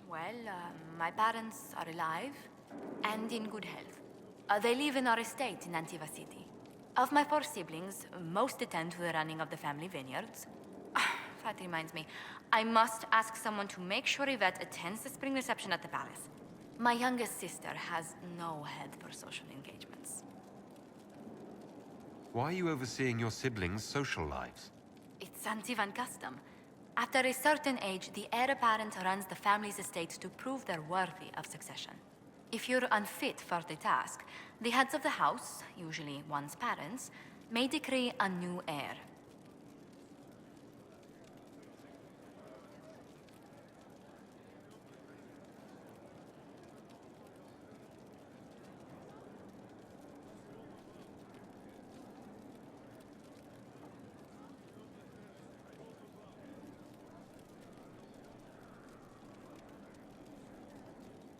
Well, my parents are alive and in good health. They live in our estate in Antiva City. Of my 4 siblings, most attend to the running of the family vineyards. That reminds me, I must ask someone to make sure Yvette attends the spring reception at the palace. My youngest sister has no head for social engagements. Why are you overseeing your siblings' social lives? It's Antivan custom. After a certain age, the heir apparent runs the family's estate to prove they're worthy of succession. If you're unfit for the task, the heads of the house, usually one's parents, may decree a new heir.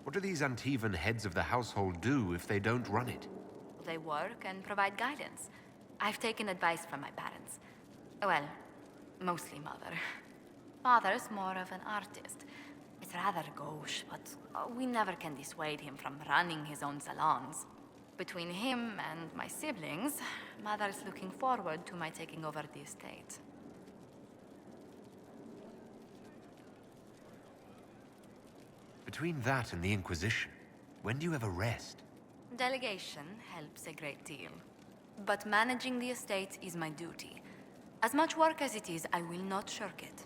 What do these Antivan heads of the household do if they don't run it? They work and provide guidance. I've taken advice from my parents. Well, mostly mother. Father's more of an artist. It's rather gauche, but we never can dissuade him from running his own salons. Between him and my siblings, mother's looking forward to my taking over the estate. Between that and the Inquisition, when do you ever rest? Delegation helps a great deal. But managing the estate is my duty. As much work as it is, I will not shirk it.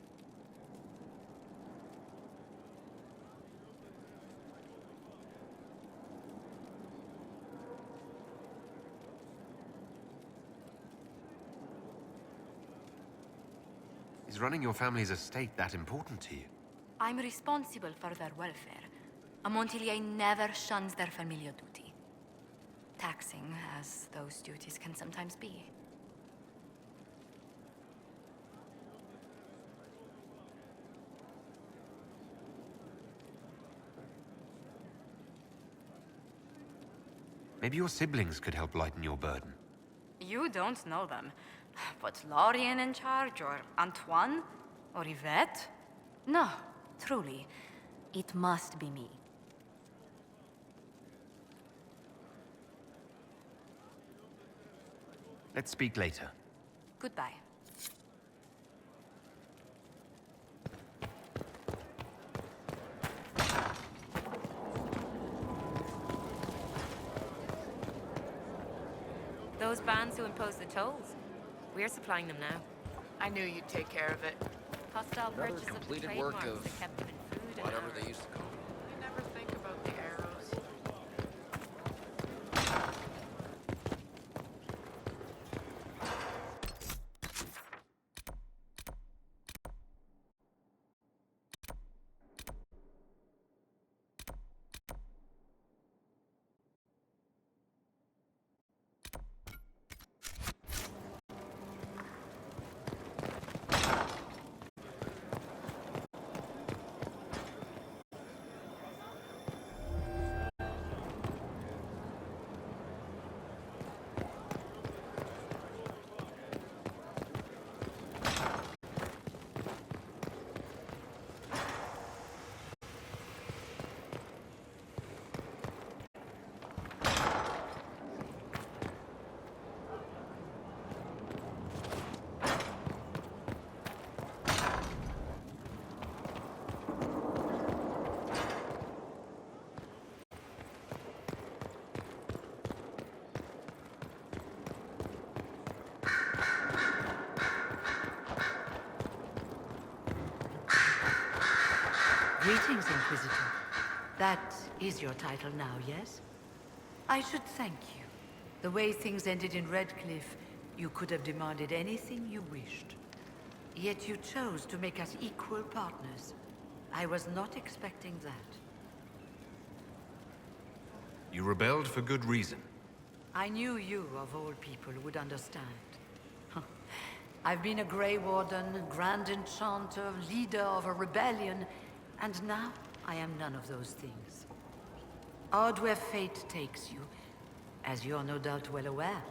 Is running your family's estate that important to you? I'm responsible for their welfare. A Montillier never shuns their familial duty. Taxing as those duties can sometimes be. Maybe your siblings could help lighten your burden. You don't know them. But Lorien in charge, or Antoine, or Yvette? No, truly. It must be me. Let's speak later. Goodbye. Those bands who impose the tolls. We're supplying them now. I knew you'd take care of it. Hostile Another purchase of the completed trademarks work of that kept them in food and whatever armor. they used to call it. You never think about the arrows. Greetings, Inquisitor. That is your title now, yes? I should thank you. The way things ended in Redcliffe, you could have demanded anything you wished. Yet you chose to make us equal partners. I was not expecting that. You rebelled for good reason. I knew you, of all people, would understand. I've been a Grey Warden, Grand Enchanter, leader of a rebellion, and now I am none of those things. Odd where fate takes you, as you're no doubt well aware.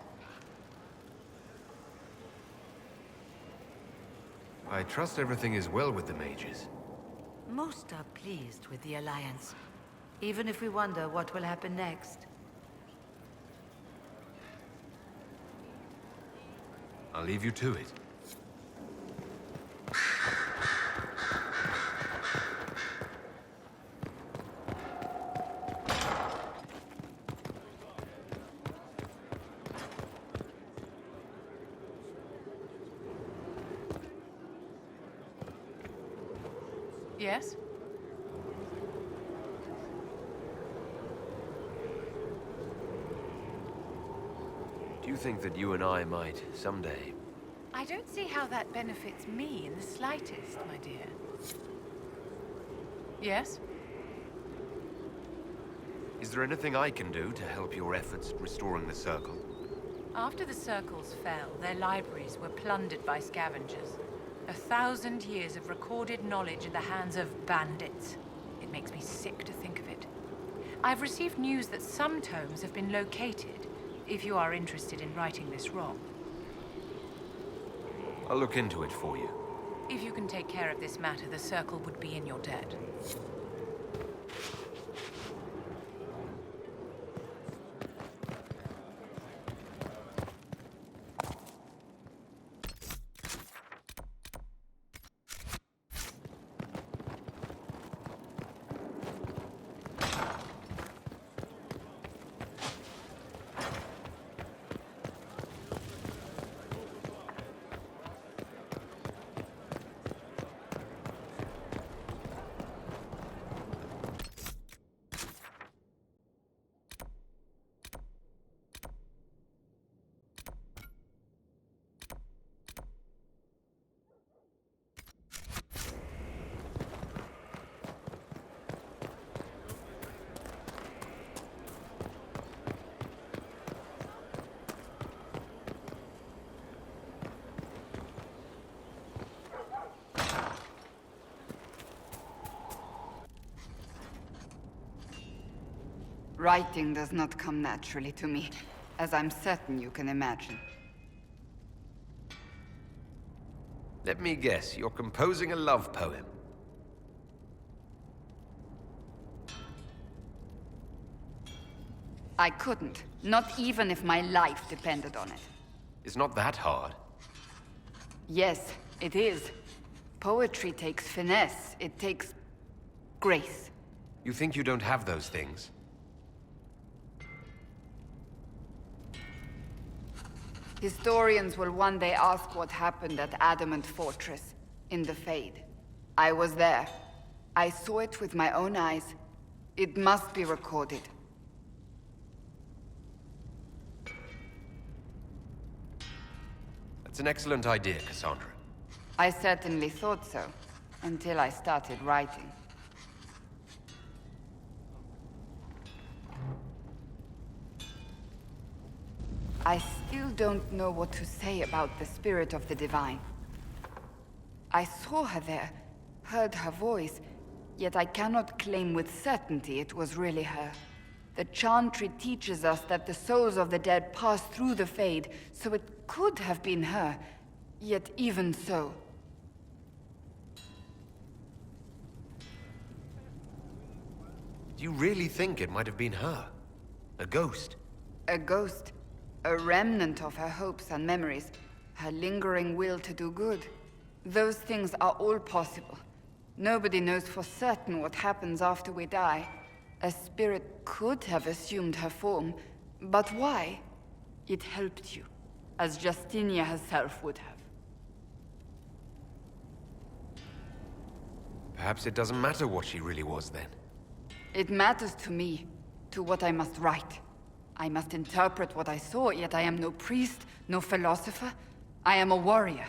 I trust everything is well with the mages. Most are pleased with the Alliance, even if we wonder what will happen next. I'll leave you to it. Yes? Do you think that you and I might, someday... I don't see how that benefits me in the slightest, my dear. Yes? Is there anything I can do to help your efforts at restoring the Circle? After the Circles fell, their libraries were plundered by scavengers. 1,000 years of recorded knowledge in the hands of bandits. It makes me sick to think of it. I've received news that some tomes have been located, if you are interested in righting this wrong. I'll look into it for you. If you can take care of this matter, the Circle would be in your debt. Writing does not come naturally to me, as I'm certain you can imagine. Let me guess, you're composing a love poem. I couldn't, not even if my life depended on it. It's not that hard. Yes, it is. Poetry takes finesse, it takes grace. You think you don't have those things? Historians will one day ask what happened at Adamant Fortress, in the Fade. I was there. I saw it with my own eyes. It must be recorded. That's an excellent idea, Cassandra. I certainly thought so, until I started writing. I still don't know what to say about the spirit of the Divine. I saw her there, heard her voice, yet I cannot claim with certainty it was really her. The Chantry teaches us that the souls of the dead pass through the Fade, so it could have been her, yet even so. Do you really think it might have been her? A ghost? A ghost. A remnant of her hopes and memories. Her lingering will to do good. Those things are all possible. Nobody knows for certain what happens after we die. A spirit could have assumed her form, but why? It helped you, as Justinia herself would have. Perhaps it doesn't matter what she really was then. It matters to me, to what I must write. I must interpret what I saw, yet I am no priest, no philosopher. I am a warrior.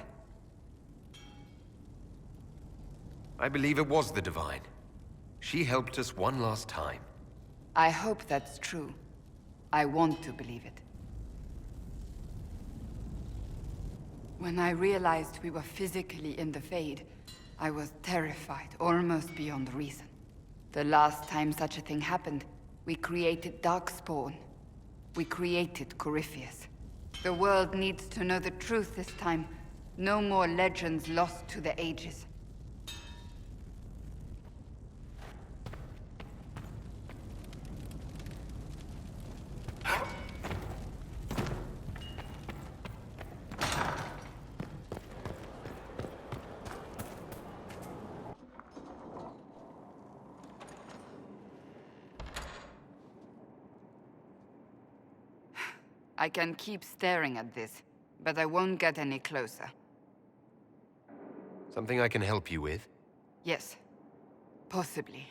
I believe it was the Divine. She helped us one last time. I hope that's true. I want to believe it. When I realized we were physically in the Fade, I was terrified, almost beyond reason. The last time such a thing happened, we created Darkspawn. We created Corypheus. The world needs to know the truth this time. No more legends lost to the ages. I can keep staring at this, but I won't get any closer. Something I can help you with? Yes. Possibly.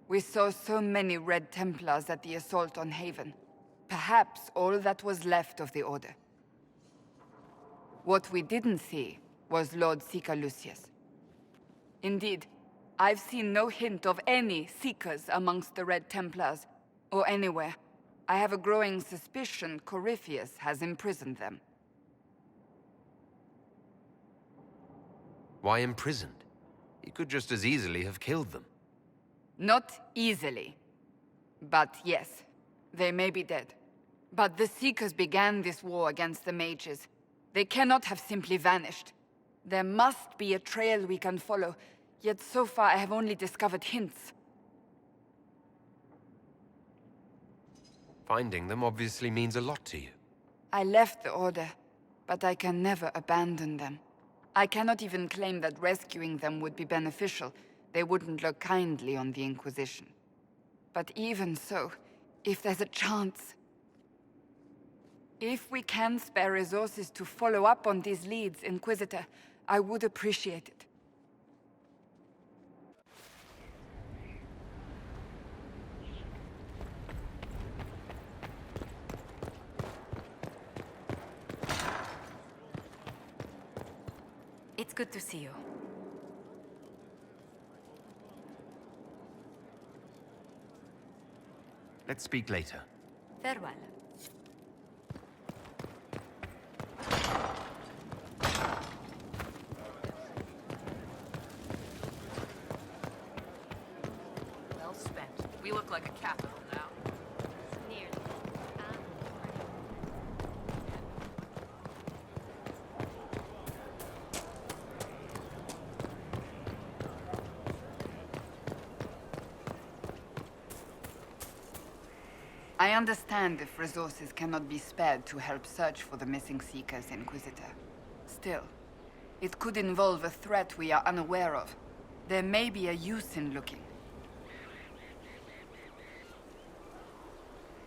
We saw so many Red Templars at the assault on Haven. Perhaps all that was left of the Order. What we didn't see was Lord Seeker Lucius. Indeed, I've seen no hint of any Seekers amongst the Red Templars, or anywhere. I have a growing suspicion Corypheus has imprisoned them. Why imprisoned? He could just as easily have killed them. Not easily. But yes, they may be dead. But the Seekers began this war against the mages. They cannot have simply vanished. There must be a trail we can follow, yet so far I have only discovered hints. Finding them obviously means a lot to you. I left the Order, but I can never abandon them. I cannot even claim that rescuing them would be beneficial. They wouldn't look kindly on the Inquisition. But even so, if there's a chance... If we can spare resources to follow up on these leads, Inquisitor, I would appreciate it. It's good to see you. Let's speak later. Farewell. Well spent. We look like a capital now. Nearly. I understand if resources cannot be spared to help search for the missing Seekers, Inquisitor. Still, it could involve a threat we are unaware of. There may be a use in looking.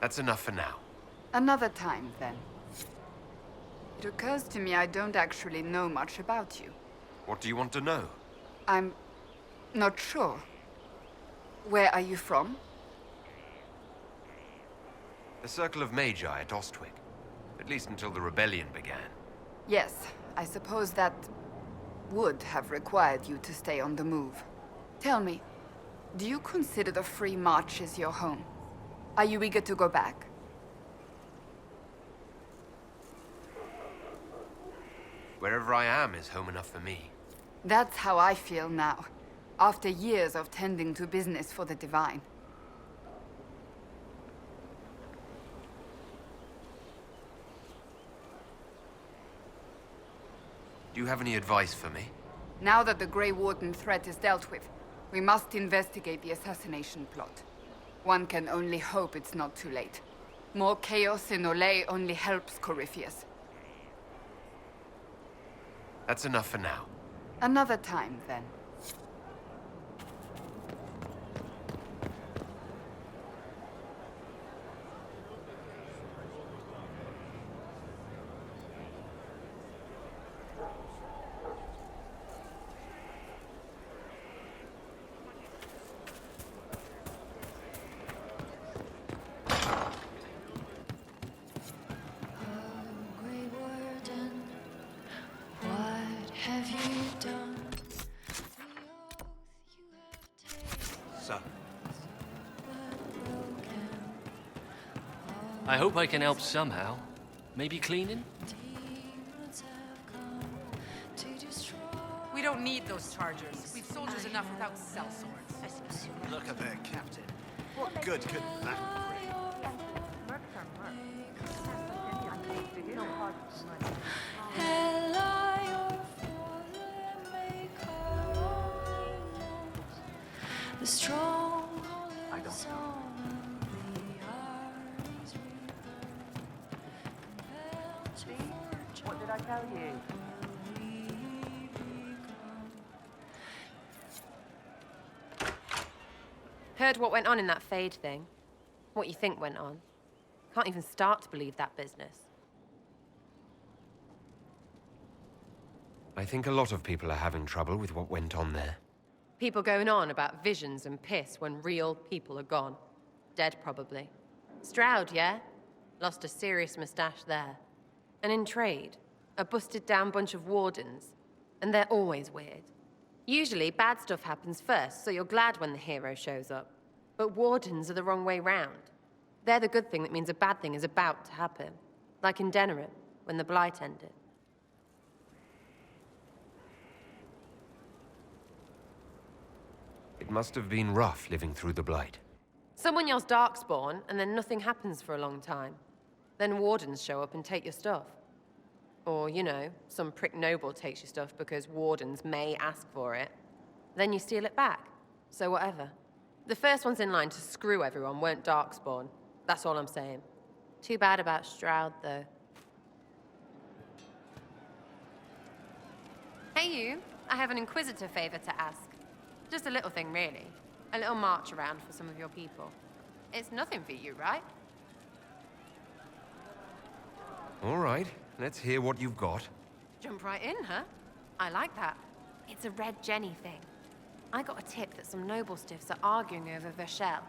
That's enough for now. Another time, then. It occurs to me I don't actually know much about you. What do you want to know? I'm not sure. Where are you from? The Circle of Magi at Ostwick. At least until the rebellion began. Yes, I suppose that would have required you to stay on the move. Tell me, do you consider the Free Marches your home? Are you eager to go back? Wherever I am is home enough for me. That's how I feel now, after years of tending to business for the Divine. Do you have any advice for me? Now that the Grey Warden threat is dealt with, we must investigate the assassination plot. One can only hope it's not too late. More chaos in Olay only helps Corypheus. That's enough for now. Another time, then. So, I hope I can help somehow. Maybe cleaning? We don't need those chargers. We've soldiers enough without cell swords. Look at that, Captain. What good could that The strong I don't know. What did I tell you? Heard what went on in that Fade thing? What you think went on? Can't even start to believe that business. I think a lot of people are having trouble with what went on there. People going on about visions and piss when real people are gone. Dead, probably. Stroud, yeah? Lost a serious moustache there. And in trade, a busted-down bunch of wardens. And they're always weird. Usually, bad stuff happens first, so you're glad when the hero shows up. But wardens are the wrong way round. They're the good thing that means a bad thing is about to happen. Like in Denerim, when the Blight ended. It must have been rough living through the Blight. Someone yells Darkspawn, and then nothing happens for a long time. Then wardens show up and take your stuff. Or, you know, some prick noble takes your stuff because wardens may ask for it. Then you steal it back. So whatever. The first ones in line to screw everyone weren't Darkspawn. That's all I'm saying. Too bad about Stroud, though. Hey, you. I have an Inquisitor favor to ask. Just a little thing, really. A little march around for some of your people. It's nothing for you, right? All right, let's hear what you've got. Jump right in, huh? I like that. It's a Red Jenny thing. I got a tip that some noble stiffs are arguing over Verschel.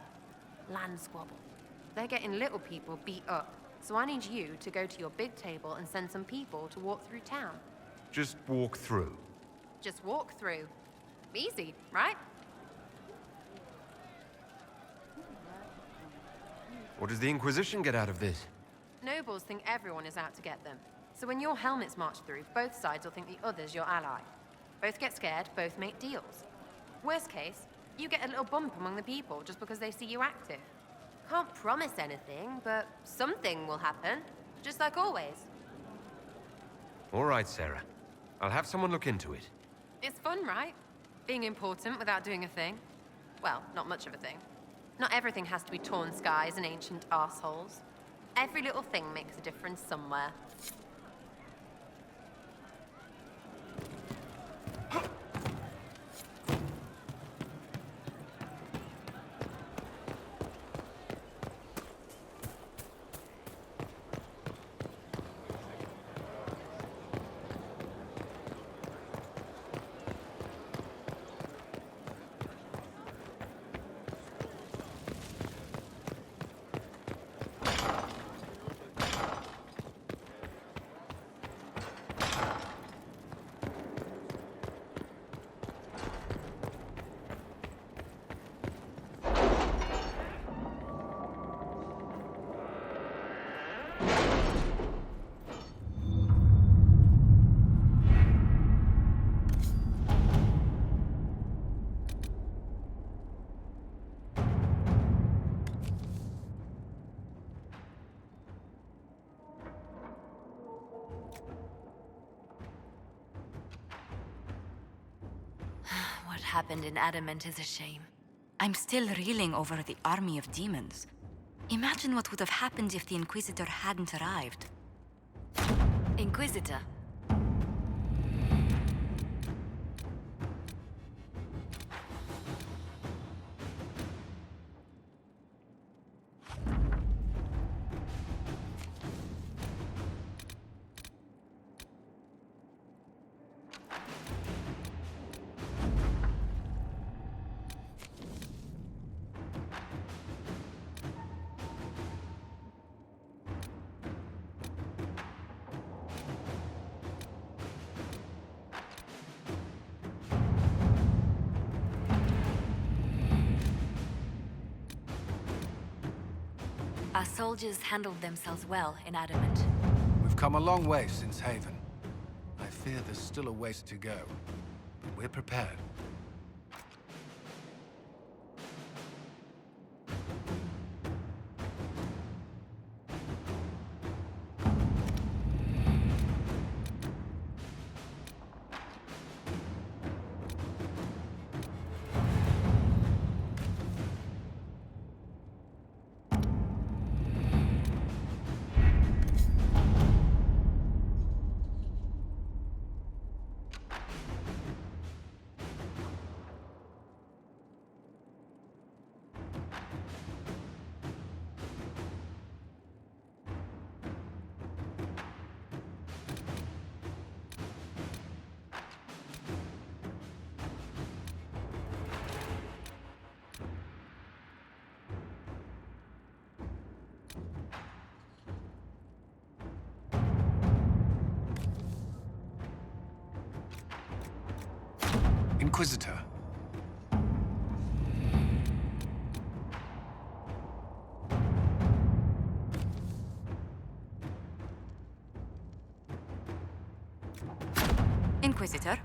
Land squabble. They're getting little people beat up. So I need you to go to your big table and send some people to walk through town. Just walk through. Just walk through. Easy, right? What does the Inquisition get out of this? Nobles think everyone is out to get them. So when your helmets march through, both sides will think the other's your ally. Both get scared, both make deals. Worst case, you get a little bump among the people just because they see you active. Can't promise anything, but something will happen. Just like always. All right, Sarah. I'll have someone look into it. It's fun, right? Being important without doing a thing. Well, not much of a thing. Not everything has to be torn skies and ancient arseholes. Every little thing makes a difference somewhere. What happened in Adamant is a shame. I'm still reeling over the army of demons. Imagine what would have happened if the Inquisitor hadn't arrived. Inquisitor. Our soldiers handled themselves well in Adamant. We've come a long way since Haven. I fear there's still a ways to go, but we're prepared. Inquisitor. Inquisitor?